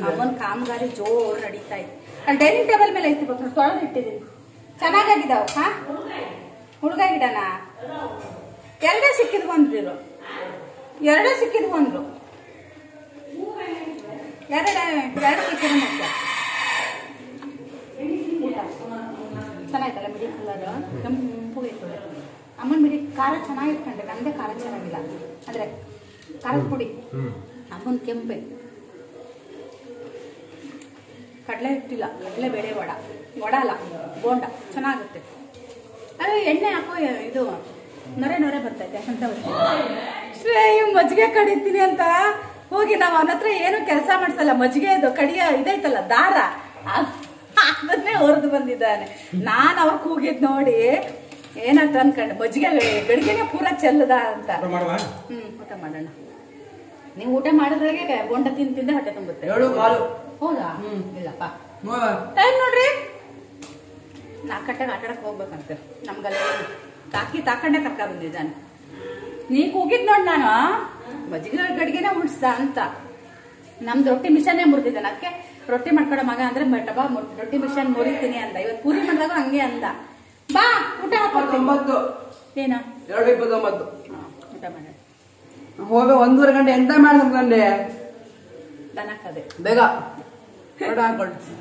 Speaker 1: ಅಮ್ಮನ ಕಾಮಗಾರಿ ಜೋರು ನಡೀತಾ ಇದೆ. ಅಲ್ಲಿ ಡೈನಿಂಗ್ ಟೇಬಲ್ ಮೇಲೆ ಐತಿ, ಬೇಕು ತೊಳೆದು ಇಟ್ಟಿದ್ದೀನಿ, ಚೆನ್ನಾಗಿದ್ದಾವೆ. ಹಾಂ, ಹುಡುಗ ಗಿಡನ ಎರಡೇ ಸಿಕ್ಕಿದ್ವು ಅಂದಿರು, ಎರಡೇ ಸಿಕ್ಕಿದ್ವು ಅಂದರು, ಎರಡು ಸಿಕ್ಕಿದ್ರು ಮತ್ತೆ. ಊಟ ಚೆನ್ನಾಗಿತ್ತಲ್ಲ, ಮಿಡಿ ಕಲರ್ ಕೆಂಪು ಇತ್ತು. ಅಮ್ಮನ ಮಿಡಿ ಖಾರ ಚೆನ್ನಾಗಿಟ್ಕೊಂಡೆ, ನಮ್ಮದೇ ಖಾರ ಚೆನ್ನಾಗಿಲ್ಲ, ಅಂದರೆ ಖಾರದ ಪುಡಿ. ಅಮ್ಮನ ಕೆಂಪೆ ಕಡಲೆ ಇಟ್ಟಿಲ್ಲ, ಕಡಲೆ ಬೇಳೆ ವಡ ಅಲ್ಲ ಬೋಂಡ ಚೆನ್ನಾಗುತ್ತೆ. ಅದೇ ಎಣ್ಣೆ ಹಾಕೋ ಇದು ನೊರೆ ನೊರೆ ಬರ್ತೈತೆ ಅಂತ ಶ್ರೇಯು ಮಜ್ಜಿಗೆ ಕಡಿತೀನಿ ಅಂತ ಹೋಗಿ ನಾವು ಅವನ ಹತ್ರ ಏನು ಕೆಲಸ ಮಾಡ್ಸಲ್ಲ, ಮಜ್ಜಿಗೆ ಅದು ಕಡಿಯ ಇದೈತಲ್ಲ ದಾರ, ಅದನ್ನೇ ಹೊರದು ಬಂದಿದ್ದಾನೆ. ನಾನು ಅವ್ರು ಕೂಗಿದ್ ನೋಡಿ ಏನಂತ ಅನ್ಕೊಂಡೆ, ಮಜ್ಜಿಗೆ ಗಡಿಗೆನೆ ಪೂರ ಚೆಲ್ಲದ ಅಂತ. ಊಟ ಮಾಡೋಣ. ನೀವು ಊಟ ಮಾಡಿದ್ರೊಳಗೆ ಬೋಂಡ ತಿಂದೆ ಹೊಟ್ಟೆ ತುಂಬುತ್ತೆ. ಹೌದಾ? ಇಲ್ಲಪ್ಪ, ಟೈಮ್ ನೋಡ್ರಿ, 4 ಗಂಟೆಗೆ ಆಟಾಡಕ್ಕೆ ಹೋಗ್ಬೇಕಂತೆ. ನಮ್ಗಲ್ಲ ತಾಕೊಂಡೆ ಕರ್ಕ ಬಂದಿದ್ದಾನೆ. ನೀ ಕೂಗಿದ್ ನೋಡಿ, ನಾನು ಮಜ್ಜಿಗೆ ಗಡಿಗೆನೆ ಉಳಿಸ್ದ ಅಂತ. ನಮ್ದು ರೊಟ್ಟಿ ಮಿಷನ್ನೇ ಮುರಿದಿದ್ದಾನೆ, ಅದಕ್ಕೆ ರೊಟ್ಟಿ ಮಾಡ್ಕೊಡೋ ಮಗ ಅಂದ್ರೆ ಬಾ ರೊಟ್ಟಿ ಮಿಷನ್ ಮುರಿತೀನಿ ಅಂದ. ಇವತ್ತು ಪೂರಿ ಮಾಡಿದಾಗ ಹಂಗೆ ಅಂದ, ಬಾ ಊಟ ಹಾಕೊಡ್ತೀನಿ. ಏನ
Speaker 3: 2:29
Speaker 1: ಊಟ ಮಾಡ
Speaker 3: ಹೋಗ 1:30 ಗಂಟೆ ಎಂತ ಮಾಡ್ಕೊಂಡೆ
Speaker 1: ದನಕ್ಕದೆ
Speaker 3: ಬೇಗ ಊಟ ಹಾಕೊಳ್ಳಿ.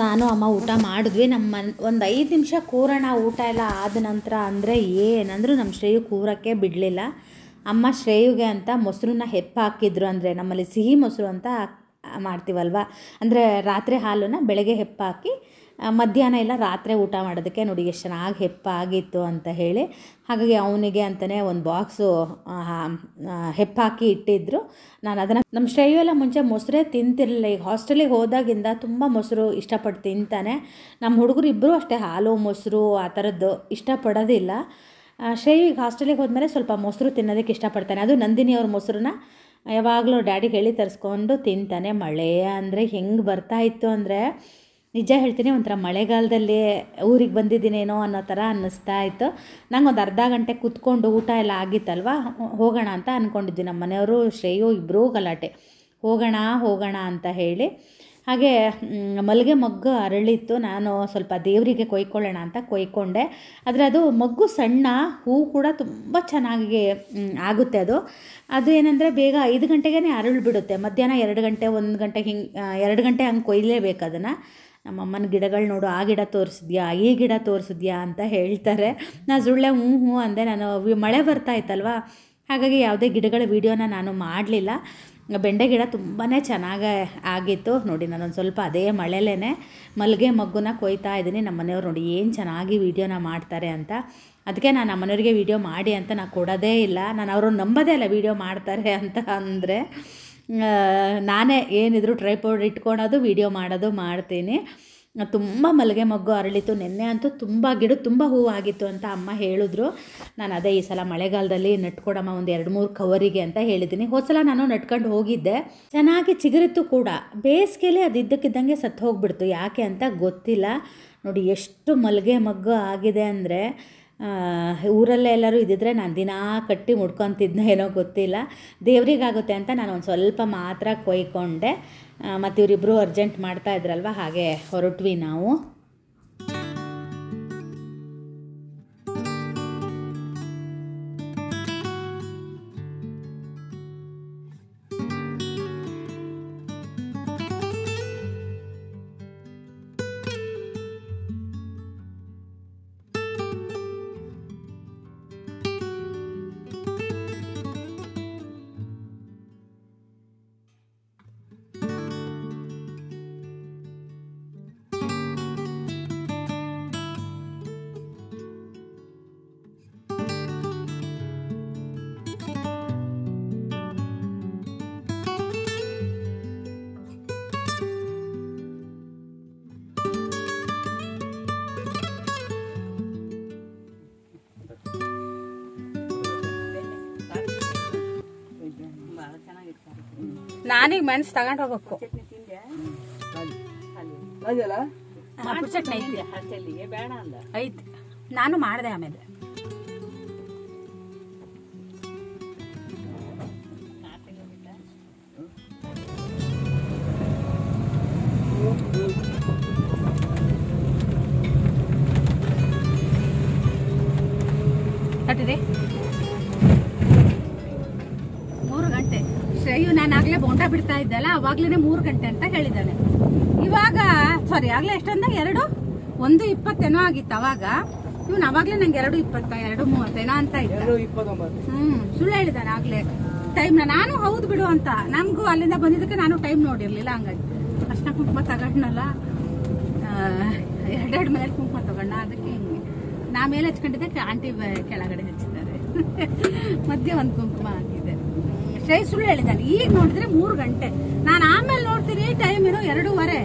Speaker 2: ನಾನು ಅಮ್ಮ ಊಟ ಮಾಡಿದ್ವಿ. ನಮ್ಮ ಒಂದು 5 ನಿಮಿಷ ಕೂರೋಣ ಊಟ ಎಲ್ಲ ಆದ ನಂತರ ಅಂದರೆ ಏನಂದರೂ ನಮ್ಮ ಶ್ರೇಯು ಕೂರೋಕ್ಕೆ ಬಿಡಲಿಲ್ಲ. ಅಮ್ಮ ಶ್ರೇಯುಗೆ ಅಂತ ಮೊಸರನ್ನ ಹೆಪ್ಪ ಹಾಕಿದ್ರು. ಅಂದರೆ ನಮ್ಮಲ್ಲಿ ಸಿಹಿ ಮೊಸರು ಅಂತ ಮಾಡ್ತೀವಲ್ವ, ಅಂದರೆ ರಾತ್ರಿ ಹಾಲನ್ನು ಬೆಳಗ್ಗೆ ಹೆಪ್ಪ ಹಾಕಿ ಮಧ್ಯಾಹ್ನ ಇಲ್ಲ ರಾತ್ರಿ ಊಟ ಮಾಡೋದಕ್ಕೆ ನೋಡಿ ಎಷ್ಟು ಚೆನ್ನಾಗಿ ಹೆಪ್ಪ ಆಗಿತ್ತು ಅಂತ ಹೇಳಿ. ಹಾಗಾಗಿ ಅವನಿಗೆ ಅಂತಲೇ ಒಂದು ಬಾಕ್ಸು ಹೆಪ್ಪ ಹಾಕಿ ಇಟ್ಟಿದ್ದರು. ನಾನು ಅದನ್ನು ನಮ್ಮ ಶ್ರೇಯು ಎಲ್ಲ ಮುಂಚೆ ಮೊಸರೇ ತಿಂತಿರಲಿಲ್ಲ. ಈಗ ಹಾಸ್ಟೆಲಿಗೆ ಹೋದಾಗಿಂದ ತುಂಬ ಮೊಸರು ಇಷ್ಟಪಟ್ಟು ತಿಂತಾನೆ. ನಮ್ಮ ಹುಡುಗರು ಇಬ್ಬರು ಅಷ್ಟೇ ಹಾಲು ಮೊಸರು ಆ ಥರದ್ದು ಇಷ್ಟಪಡೋದಿಲ್ಲ. ಶ್ರೇಯು ಈಗ ಹಾಸ್ಟೆಲಿಗೆ ಹೋದ್ಮೇಲೆ ಸ್ವಲ್ಪ ಮೊಸರು ತಿನ್ನೋದಕ್ಕೆ ಇಷ್ಟಪಡ್ತಾನೆ. ಅದು ನಂದಿನಿ ಅವ್ರ ಮೊಸರನ್ನ ಯಾವಾಗಲೂ ಡ್ಯಾಡಿಗೆ ಹೇಳಿ ತರಿಸ್ಕೊಂಡು ತಿಂತಾನೆ. ಮಳೆ ಅಂದರೆ ಹೆಂಗೆ ಬರ್ತಾಯಿತ್ತು ಅಂದರೆ ನಿಜ ಹೇಳ್ತೀನಿ, ಒಂಥರ ಮಳೆಗಾಲದಲ್ಲಿ ಊರಿಗೆ ಬಂದಿದ್ದೀನೇನೋ ಅನ್ನೋ ಥರ ಅನ್ನಿಸ್ತಾ ಇತ್ತು. ನಂಗೆ ಒಂದು ಅರ್ಧ ಗಂಟೆ ಕೂತ್ಕೊಂಡು ಊಟ ಎಲ್ಲ ಆಗಿತ್ತಲ್ವ, ಹೋಗೋಣ ಅಂತ ಅಂದ್ಕೊಂಡಿದ್ವಿ. ನಮ್ಮ ಮನೆಯವರು ಶ್ರೇಯು ಇಬ್ಬರೂ ಗಲಾಟೆ, ಹೋಗೋಣ ಅಂತ ಹೇಳಿ. ಹಾಗೆ ಮಲ್ಲಿಗೆ ಮೊಗ್ಗು ಅರಳಿತ್ತು. ನಾನು ಸ್ವಲ್ಪ ದೇವರಿಗೆ ಕೊಯ್ಕೊಳ್ಳೋಣ ಅಂತ ಕೊಯ್ಕೊಂಡೆ. ಆದರೆ ಅದು ಮೊಗ್ಗು ಸಣ್ಣ, ಹೂ ಕೂಡ ತುಂಬ ಚೆನ್ನಾಗಿ ಆಗುತ್ತೆ. ಅದು ಏನಂದರೆ ಬೇಗ 5 ಗಂಟೆಗೇ ಅರಳು ಬಿಡುತ್ತೆ. ಮಧ್ಯಾಹ್ನ 2 ಗಂಟೆ 1 ಗಂಟೆಗೆ ಹಿಂಗೆ 2 ಗಂಟೆ ಹಂಗೆ ಕೊಯ್ಲೇಬೇಕು ಅದನ್ನು. ನಮ್ಮಮ್ಮನ ಗಿಡಗಳು ನೋಡು, ಆ ಗಿಡ ತೋರಿಸಿದ್ಯಾ, ಈ ಗಿಡ ತೋರಿಸಿದ್ಯಾ ಅಂತ ಹೇಳ್ತಾರೆ. ನಾನು ಸುಳ್ಳೆ ಹ್ಞೂ ಅಂದೆ. ನಾನು ಮಳೆ ಬರ್ತಾ ಇತ್ತಲ್ವ, ಹಾಗಾಗಿ ಯಾವುದೇ ಗಿಡಗಳ ವೀಡಿಯೋನ ನಾನು ಮಾಡಲಿಲ್ಲ. ಬೆಂಡೆ ಗಿಡ ತುಂಬಾ ಚೆನ್ನಾಗಿ ಆಗಿತ್ತು ನೋಡಿ. ನಾನೊಂದು ಸ್ವಲ್ಪ ಅದೇ ಮಳೆಲೇ ಮಲ್ಲಿಗೆ ಮಗ್ಗುನ ಕೊಯ್ತಾ ಇದ್ದೀನಿ. ನಮ್ಮ ಮನೆಯವ್ರು ನೋಡಿ ಏನು ಚೆನ್ನಾಗಿ ವೀಡಿಯೋನ ಮಾಡ್ತಾರೆ ಅಂತ. ಅದಕ್ಕೆ ನಾನು ನಮ್ಮ ಮನೆಯವ್ರಿಗೆ ವೀಡಿಯೋ ಮಾಡಿ ಅಂತ ನಾನು ಕೊಡೋದೇ ಇಲ್ಲ. ನಾನು ಅವರು ನಂಬೋದೇ ಇಲ್ಲ ವೀಡಿಯೋ ಮಾಡ್ತಾರೆ ಅಂತ ಅಂದರೆ. ನಾನೇ ಏನಿದ್ರು ಟ್ರೈಪೋಡ್ ಇಟ್ಕೊಳೋದು, ವೀಡಿಯೋ ಮಾಡೋದು ಮಾಡ್ತೀನಿ. ತುಂಬ ಮಲ್ಲಿಗೆ ಮೊಗ್ಗು ಅರಳಿತು. ನೆನ್ನೆ ಅಂತೂ ತುಂಬ ಹೂವು ಆಗಿತ್ತು ಅಂತ ಅಮ್ಮ ಹೇಳಿದ್ರು. ನಾನು ಅದೇ ಈ ಸಲ ಮಳೆಗಾಲದಲ್ಲಿ ನಟ್ಕೊಡಮ್ಮ ಒಂದು 2-3 ಕವರಿಗೆ ಅಂತ ಹೇಳಿದ್ದೀನಿ. ಹೋದ ಸಲ ನಾನು ನಟ್ಕೊಂಡು ಹೋಗಿದ್ದೆ, ಚೆನ್ನಾಗಿ ಚಿಗುರಿತ್ತು ಕೂಡ. ಬೇಸಿಗೆಯಲ್ಲಿ ಅದು ಇದ್ದಕ್ಕಿದ್ದಂಗೆ ಸತ್ತು ಹೋಗ್ಬಿಡ್ತು, ಯಾಕೆ ಅಂತ ಗೊತ್ತಿಲ್ಲ. ನೋಡಿ ಎಷ್ಟು ಮಲ್ಲಿಗೆ ಮೊಗ್ಗು ಆಗಿದೆ ಅಂದರೆ, ಊರಲ್ಲೇ ಎಲ್ಲರೂ ಇದ್ದಿದ್ರೆ ನಾನು ದಿನಾ ಕಟ್ಟಿ ಮುಡ್ಕೊತಿದ್ನ ಏನೋ ಗೊತ್ತಿಲ್ಲ. ದೇವ್ರಿಗಾಗುತ್ತೆ ಅಂತ ನಾನು ಒಂದು ಸ್ವಲ್ಪ ಮಾತ್ರ ಕೊಯ್ಕೊಂಡೆ. ಮತ್ತು ಇವರಿಬ್ಬರು ಅರ್ಜೆಂಟ್ ಮಾಡ್ತಾ ಇದ್ರಲ್ವ, ಹಾಗೆ ಹೊರಟ್ವಿ ನಾವು.
Speaker 1: ನಾನೀಗ ಮೆಣಸು ತಗೊಂಡು ಹೋಗ್ಬೇಕು. ಚಟ್ನಿ ಐತಿ, ನಾನು ಮಾಡಿದೆ ಆಮೇಲೆ. ಕಟ್ಟಿದೆ 3 ಗಂಟೆ. ಶ್ರೇಯು ನಾನು ಆಗ್ಲೇ ಬೋಂಡ ಬಿಡ್ತಾ ಇದ್ದಲ್ಲ, ಅವಾಗ್ಲೇನೆ 3 ಗಂಟೆ ಅಂತ ಹೇಳಿದ್ದಾನೆ. ಇವಾಗ ಸಾರಿ ಆಗ್ಲೇ ಎಷ್ಟಂದ 1:20 ಆಗಿತ್ತು ಅವಾಗ. ಇವ್ನು ಅವಾಗ್ಲೇ ನಂಗೆ 2:20 2:30 ಅಂತ ಇತ್ತು. ಸುಳ್ಳು ಹೇಳಿದಾನೆ ಆಗ್ಲೇ ಟೈಮ್. ನಾನು ಹೌದು ಬಿಡು ಅಂತ, ನಮ್ಗೂ ಅಲ್ಲಿಂದ ಬಂದಿದ್ದಕ್ಕೆ ನಾನು ಟೈಮ್ ನೋಡಿರ್ಲಿಲ್ಲ. ಹಂಗಾಗಿ ಅರ್ಶಿನ ಕುಂಕುಮ ತಗೊಂಡ್ನಲ್ಲ, 2 ಮೇಲೆ ಕುಂಕುಮ ತಗೊಂಡ. ಅದಕ್ಕೆ ಹಿಂಗೆ ನಾ ಮೇಲೆ ಹಚ್ಕೊಂಡಿದ್ದಕ್ಕೆ ಆಂಟಿ ಕೆಳಗಡೆ ಹಚ್ಚಿದ್ದಾರೆ. ಮಧ್ಯೆ ಒಂದು ಕುಂಕುಮ ಹಾಕಿದೆ. ಶ್ರೇಯ ಸುಳ್ಳು ಹೇಳಿದ್ದಾನೆ. ಈಗ ನೋಡಿದ್ರೆ 3 ಗಂಟೆ. ನಾನು ಆಮೇಲೆ ನೋಡ್ತೀನಿ ಟೈಮ್ ಏನೋ 2:15.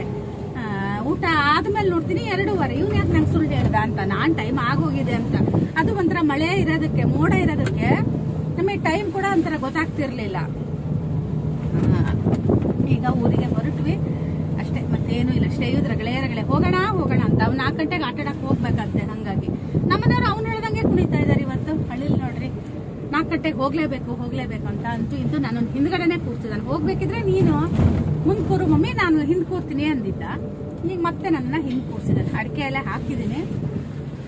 Speaker 1: ಊಟ ಆದ್ಮೇಲೆ ನೋಡ್ತೀನಿ 2:15. ಇವ್ನು ಯಾಕೆ ನಂಗೆ ಸುಳ್ಳು ಹೇಳ್ದ ಅಂತ. ನಾನ್ ಟೈಮ್ ಆಗೋಗಿದೆ ಅಂತ. ಅದು ಒಂಥರ ಮಳೆ ಇರೋದಕ್ಕೆ, ಮೋಡ ಇರೋದಕ್ಕೆ ನಮಗೆ ಟೈಮ್ ಕೂಡ ಒಂಥರ ಗೊತ್ತಾಗ್ತಿರ್ಲಿಲ್ಲ. ಈಗ ಊರಿಗೆ ಹೊರಟ್ವಿ ಅಷ್ಟೇ, ಮತ್ತೇನು ಇಲ್ಲ. ಶ್ರೇಯುದ್ ರಗಳೆ ಹೋಗೋಣ ಅಂತ. ಅವ್ನು 4 ಗಂಟೆಗೆ ಆಟ ಆಡಕ್ ಹೋಗ್ಬೇಕಂತೆ. ಹಂಗಾಗಿ ನಮ್ಮನೆಯವ್ರು ಅವ್ನು ಹೇಳ್ದಂಗೆ ಕುಣಿತಾ ಇದಾರೆ ಇವತ್ತು. ಹಳ್ಳಿಲಿ ನೋಡ್ರಿ 4 ಗಂಟೆಗೆ ಹೋಗ್ಲೇಬೇಕು ಅಂತ ಅಂತೂ ಇಂತೂ ನಾನು ಹಿಂದ್ಗಡೆನೆ ಕೂರ್ತಿದ್ದಾನೆ. ಹೋಗ್ಬೇಕಿದ್ರೆ ನೀನು ಮುಂದ್ ಕೂರು ಮಮ್ಮಿ, ನಾನು ಹಿಂದ್ ಕೂರ್ತೀನಿ ಅಂದಿದ್ದ. ಈಗ ಮತ್ತೆ ನನ್ನ ಹಿಂದ್ ಕೂರ್ಸಿದ್ದಾನೆ. ಅಡಿಕೆ ಎಲ್ಲ ಹಾಕಿದ್ದೀನಿ,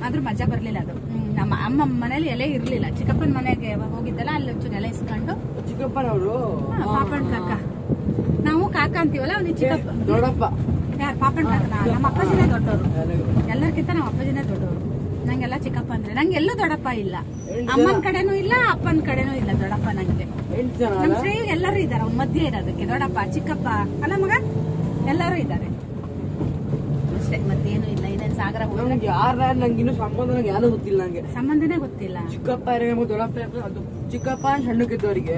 Speaker 1: ಆದ್ರೂ ಮಜಾ ಬರ್ಲಿಲ್ಲ. ಅದು ನಮ್ಮ ಅಮ್ಮ ಮನೇಲಿ ಎಲೆ ಇರ್ಲಿಲ್ಲ. ಚಿಕ್ಕಪ್ಪನ ಮನೆಗೆ ಹೋಗಿದ್ದಲ್ಲ, ಅಲ್ಲಿ ಒಂಚೂರು ಎಲೆ ಇಸ್ಕೊಂಡು.
Speaker 3: ಚಿಕ್ಕಪ್ಪನವರು
Speaker 1: ಪಾಪಣ್ಣ ಕಾಕ, ನಾವು ಕಾಕ ಅಂತೀವಲ್ಲ, ಅವ್ನಿಗೆ ಚಿಕ್ಕಪ್ಪ.
Speaker 3: ದೊಡ್ಡಪ್ಪ
Speaker 1: ಯಾರು? ಪಾಪಣ್ಣ ಕಾಕ. ನಮ್ಮ ಅಪ್ಪಾಜಿನೇ ದೊಡ್ಡವರು, ಎಲ್ಲರಿಗಿಂತ ನಮ್ಮ ಅಪ್ಪಾಜಿನೇ ದೊಡ್ಡವರು. ನಂಗೆಲ್ಲ ಚಿಕ್ಕಪ್ಪ ಅಂದ್ರೆ. ನಂಗೆ ಎಲ್ಲೂ ದೊಡ್ಡಪ್ಪ ಇಲ್ಲ. ಅಮ್ಮನ ಕಡೆನೂ ಇಲ್ಲ, ಅಪ್ಪನ ಕಡೆನೂ ಇಲ್ಲ ದೊಡ್ಡಪ್ಪ. ನಂಗೆ ನಮ್ ಶ್ರೇಯು ಎಲ್ಲರೂ ಇದಾರೆ. ಅವ್ನ ಮಧ್ಯೆ ಇರೋದಕ್ಕೆ ದೊಡ್ಡಪ್ಪ ಚಿಕ್ಕಪ್ಪ ಅಲ್ಲ ಮಗ, ಎಲ್ಲರೂ ಇದ್ದಾರೆ ಅಷ್ಟೇ. ಮತ್ತೇನು ಇಲ್ಲ. ಇನ್ನೇನು ಸಾಗರ
Speaker 3: ನಂಗೆ ಯಾರ ನಂಗೆ ಇನ್ನೂ ಸಂಬಂಧ ಯಾರು ಗೊತ್ತಿಲ್ಲ. ನಂಗೆ
Speaker 1: ಸಂಬಂಧನೇ ಗೊತ್ತಿಲ್ಲ.
Speaker 3: ಚಿಕ್ಕಪ್ಪ ದೊಡ್ಡಪ್ಪ, ಅದು ಚಿಕ್ಕಪ್ಪ ಸಣ್ಣಕ್ಕಿದ್ದವರಿಗೆ,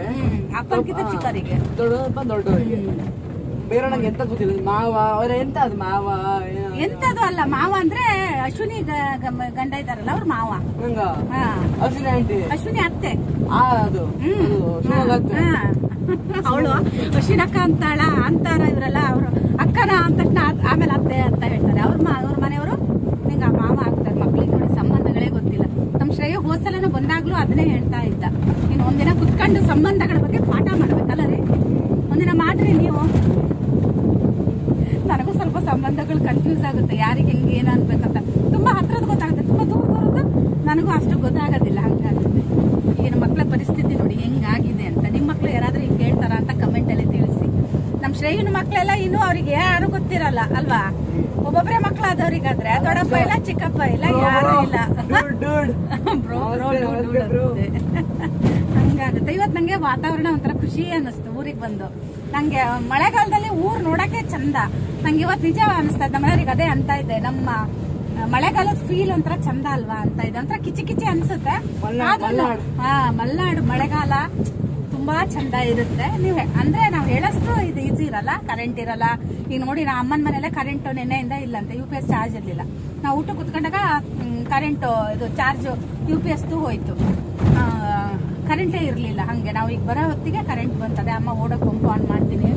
Speaker 1: ಅಪ್ಪನಿಗಿಂತ ಚಿಕ್ಕವರಿಗೆ,
Speaker 3: ದೊಡ್ಡಪ್ಪ ದೊಡ್ಡವರಿಗೆ. ಬೇರೆ ನಂಗೆ ಎಂತ ಗೊತ್ತಿಲ್ಲ. ಮಾವ ಅವ್ರ ಎಂತ ಅದು ಮಾವ
Speaker 1: ಎಂತದು ಅಲ್ಲ, ಮಾವ ಅಂದ್ರೆ ಅಶ್ವಿನಿ ಗಂಡ ಇದ್ದಾರಲ್ಲ ಅವ್ರ ಮಾವ. ಹಾ, ಅಶ್ವಿನಿ ಅತ್ತೆ. ಅವಳು ಅಶ್ವಿನಕ್ಕ ಅಂತಾರ ಇವರೆಲ್ಲ. ಅವರು ಅಕ್ಕನ ಅಂದ ತಕ್ಷಣ ಆಮೇಲೆ ಅತ್ತೆ ಅಂತ ಹೇಳ್ತಾರೆ. ಅವ್ರ ಮನೆಯವರು ನಿಂಗೆ ಮಾವ ಆಗ್ತಾರೆ. ಮಕ್ಳಿಗೆ ನೋಡಿ ಸಂಬಂಧಗಳೇ ಗೊತ್ತಿಲ್ಲ. ನಮ್ಮ ಶ್ರೇಯ ಹೋದ್ಸಲನೂ ಬಂದಾಗ್ಲೂ ಅದನ್ನೇ ಹೇಳ್ತಾ ಇದ್ದ, ಇನ್ನು ಒಂದಿನ ಕುತ್ಕೊಂಡು ಸಂಬಂಧಗಳ ಬಗ್ಗೆ ಪಾಠ ಮಾಡ್ಬೇಕಲ್ಲ ರೀ, ಒಂದಿನ ಮಾಡ್ರಿ ನೀವು. ನನಗೂ ಸ್ವಲ್ಪ ಸಂಬಂಧಗಳು ಕನ್ಫ್ಯೂಸ್ ಆಗುತ್ತೆ, ಯಾರಿಗೆ ಹೆಂಗೆ ಏನು ಅನ್ಬೇಕಂತ. ತುಂಬಾ ಹತ್ರದ ಗೊತ್ತಾಗುತ್ತೆ, ತುಂಬಾ ದೂರದ ನನಗೂ ಅಷ್ಟು ಗೊತ್ತಾಗೋದಿಲ್ಲ. ಹಂಗಾಗುತ್ತೆ ಈಗಿನ ಮಕ್ಕಳ ಪರಿಸ್ಥಿತಿ ನೋಡಿ ಹೆಂಗಾಗಿದೆ ಅಂತ. ನಿಮ್ಮ ಮಕ್ಳು ಯಾರಾದ್ರೂ ಹಿಂಗೆ ಹೇಳ್ತಾರ ಅಂತ ಕಮೆಂಟ್ ಅಲ್ಲಿ ತಿಳಿಸಿ. ನಮ್ಮ ಶ್ರೇಯನ ಮಕ್ಳೆಲ್ಲ ಇನ್ನೂ ಅವ್ರಿಗೆ ಯಾರು ಗೊತ್ತಿರಲ್ಲ ಅಲ್ವಾ. ಒಬ್ಬೊಬ್ಬರೇ ಮಕ್ಳಾದವ್ರಿಗಾದ್ರೆ ದೊಡ್ಡಪ್ಪ ಇಲ್ಲ ಚಿಕ್ಕಪ್ಪ ಇಲ್ಲ ಯಾರು ಇಲ್ಲ. ಹಂಗಾಗುತ್ತೆ. ಇವತ್ತು ನಂಗೆ ವಾತಾವರಣ ಒಂಥರ ಖುಷಿ ಅನ್ನಿಸ್ತು ಊರಿಗೆ ಬಂದು. ನಂಗೆ ಮಳೆಗಾಲದಲ್ಲಿ ಊರ್ ನೋಡಕ್ಕೆ ಚಂದ. ನಂಗೆ ಇವತ್ತು ನಿಜ ಅನಿಸ್ತಾ ಇದ್ದ, ಮನೆಯವ್ರಿಗೆ ಅದೇ ಅಂತ ಇದ್ದೆ, ನಮ್ಮ ಮಳೆಗಾಲದ ಫೀಲ್ ಒಂಥರ ಚಂದ ಅಲ್ವಾ ಅಂತ ಇದೆ. ಒಂಥರ ಕಿಚಿ ಕಿಚಿ ಅನ್ಸುತ್ತೆ. ಹಾ, ಮಲೆನಾಡು ಮಳೆಗಾಲ ತುಂಬಾ ಚಂದ ಇರುತ್ತೆ. ನೀವು ಅಂದ್ರೆ ನಾವ್ ಹೇಳಷ್ಟು ಇದು ಈಸಿ ಇರಲ್ಲ, ಕರೆಂಟ್ ಇರಲ್ಲ. ಈಗ ನೋಡಿ, ನಾ ಅಮ್ಮನ ಮನೆಯಲ್ಲೇ ಕರೆಂಟ್ ನೆನ್ನೆಯಿಂದ ಇಲ್ಲ ಅಂತ, UPS ಚಾರ್ಜ್ ಇರ್ಲಿಲ್ಲ. ನಾವು ಊಟ ಕುತ್ಕೊಂಡಾಗ ಕರೆಂಟ್ ಇದು ಚಾರ್ಜ್ UPS ಹೋಯ್ತು, ಕರೆಂಟೇ ಇರ್ಲಿಲ್ಲ. ಹಂಗೆ ನಾವು ಈಗ ಬರೋ ಹೊತ್ತಿಗೆ ಕರೆಂಟ್ ಬಂತದೆ. ಅಮ್ಮ ಓಡೋಕ್ ಪಂಪ್ ಆನ್ ಮಾಡ್ತೀನಿ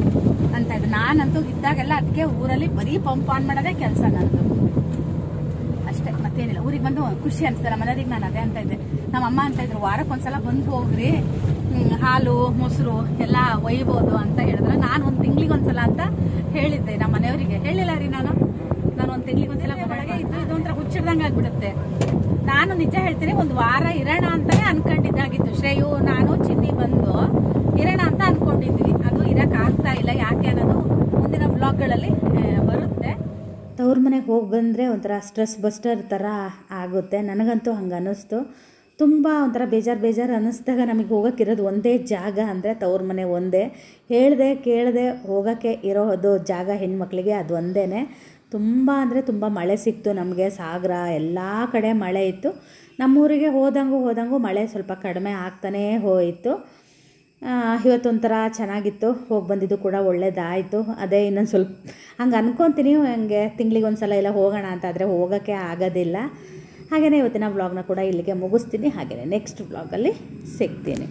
Speaker 1: ಅಂತ ಇದ್ದು. ನಾನಂತೂ ಇದ್ದಾಗೆಲ್ಲ ಅದಕ್ಕೆ ಊರಲ್ಲಿ ಬರೀ ಪಂಪ್ ಆನ್ ಮಾಡೋದೇ ಕೆಲಸ ನಂದು ಅಷ್ಟೇ, ಮತ್ತೇನಿಲ್ಲ. ಊರಿಗೆ ಬಂದು ಖುಷಿ ಅನ್ಸ್ತಾರೆ. ಮನೆಯವ್ರಿಗೆ ನಾನು ಅದೇ ಅಂತ ಇದ್ದೆ. ನಮ್ಮ ಅಮ್ಮ ಅಂತ ಇದ್ರು, ವಾರಕ್ಕೊಂದ್ಸಲ ಬಂದು ಹೋಗ್ರಿ, ಹಾಲು ಮೊಸರು ಎಲ್ಲ ಒಯ್ಬೋದು ಅಂತ ಹೇಳಿದ್ರೆ, ನಾನು ಒಂದು ತಿಂಗಳಿಗೊಂದ್ಸಲ ಅಂತ ಹೇಳಿದ್ದೆ ನಮ್ಮ ಮನೆಯವರಿಗೆ. ಹೇಳಿಲ್ಲ ರೀ, ನಾನು ಒಂದು ತಿಂಗಳಿಗೊಂದ್ಸಲ ಒಳಗೆ ಇದು ಒಂಥರ ಹುಚ್ಚಿಡ್ದಂಗೆ ಆಗ್ಬಿಡುತ್ತೆ. ನಾನು ನಿಜ ಹೇಳ್ತೀನಿ, ಒಂದು ವಾರ ಇರೋಣ ಅಂತಾನೆ ಅನ್ಕೊಂಡಿದ್ದಾಗಿತ್ತು. ಶ್ರೇಯು ನಾನು ಚಿನ್ನಿ ಬಂದು ಇರೋಣ ಅಂತ ಅನ್ಕೊಂಡಿದ್ವಿ. ಅದು ಇರಕ್ ಆಗ್ತಾ ಇಲ್ಲ. ಯಾಕೆ ಅನ್ನೋದು ಮುಂದಿನ ಬ್ಲಾಗ್ಗಳಲ್ಲಿ ಬರುತ್ತೆ.
Speaker 2: ತವ್ರ ಮನೆಗೆ ಹೋಗಿ ಬಂದರೆ ಒಂಥರ ಸ್ಟ್ರೆಸ್ ಬಸ್ಟರ್ ಥರ ಆಗುತ್ತೆ. ನನಗಂತೂ ಹಂಗೆ ಅನ್ನಿಸ್ತು. ತುಂಬ ಒಂಥರ ಬೇಜಾರು ಅನ್ನಿಸ್ದಾಗ ನಮಗೆ ಹೋಗೋಕ್ಕಿರೋದು ಒಂದೇ ಜಾಗ ಅಂದರೆ ತವ್ರ ಮನೆ ಒಂದೇ. ಹೇಳ್ದೆ ಕೇಳದೆ ಹೋಗೋಕ್ಕೆ ಇರೋದು ಜಾಗ ಹೆಣ್ಮಕ್ಳಿಗೆ ಅದು ಒಂದೇ. ತುಂಬ ಅಂದರೆ ತುಂಬ ಮಳೆ ಸಿಕ್ತು ನಮಗೆ. ಸಾಗರ ಎಲ್ಲ ಕಡೆ ಮಳೆ ಇತ್ತು. ನಮ್ಮೂರಿಗೆ ಹೋದಂಗೂ ಮಳೆ ಸ್ವಲ್ಪ ಕಡಿಮೆ ಆಗ್ತಾನೇ ಹೋಯಿತು. ಇವತ್ತೊಂಥರ ಚೆನ್ನಾಗಿತ್ತು. ಹೋಗಿ ಬಂದಿದ್ದು ಕೂಡ ಒಳ್ಳೇದಾಯಿತು. ಅದೇ ಇನ್ನೊಂದು ಸ್ವಲ್ಪ ಹಂಗೆ ಅನ್ಕೊತೀನಿ, ಹಂಗೆ ತಿಂಗಳಿಗೊಂದು ಸಲ ಎಲ್ಲ ಹೋಗೋಣ ಅಂತ, ಆದರೆ ಹೋಗೋಕ್ಕೆ ಆಗೋದಿಲ್ಲ. ಹಾಗೆಯೇ ಇವತ್ತಿನ ವ್ಲಾಗ್ನ ಕೂಡ ಇಲ್ಲಿಗೆ ಮುಗಿಸ್ತೀನಿ. ಹಾಗೆಯೇ ನೆಕ್ಸ್ಟ್ ವ್ಲಾಗಲ್ಲಿ ಸಿಗ್ತೀನಿ.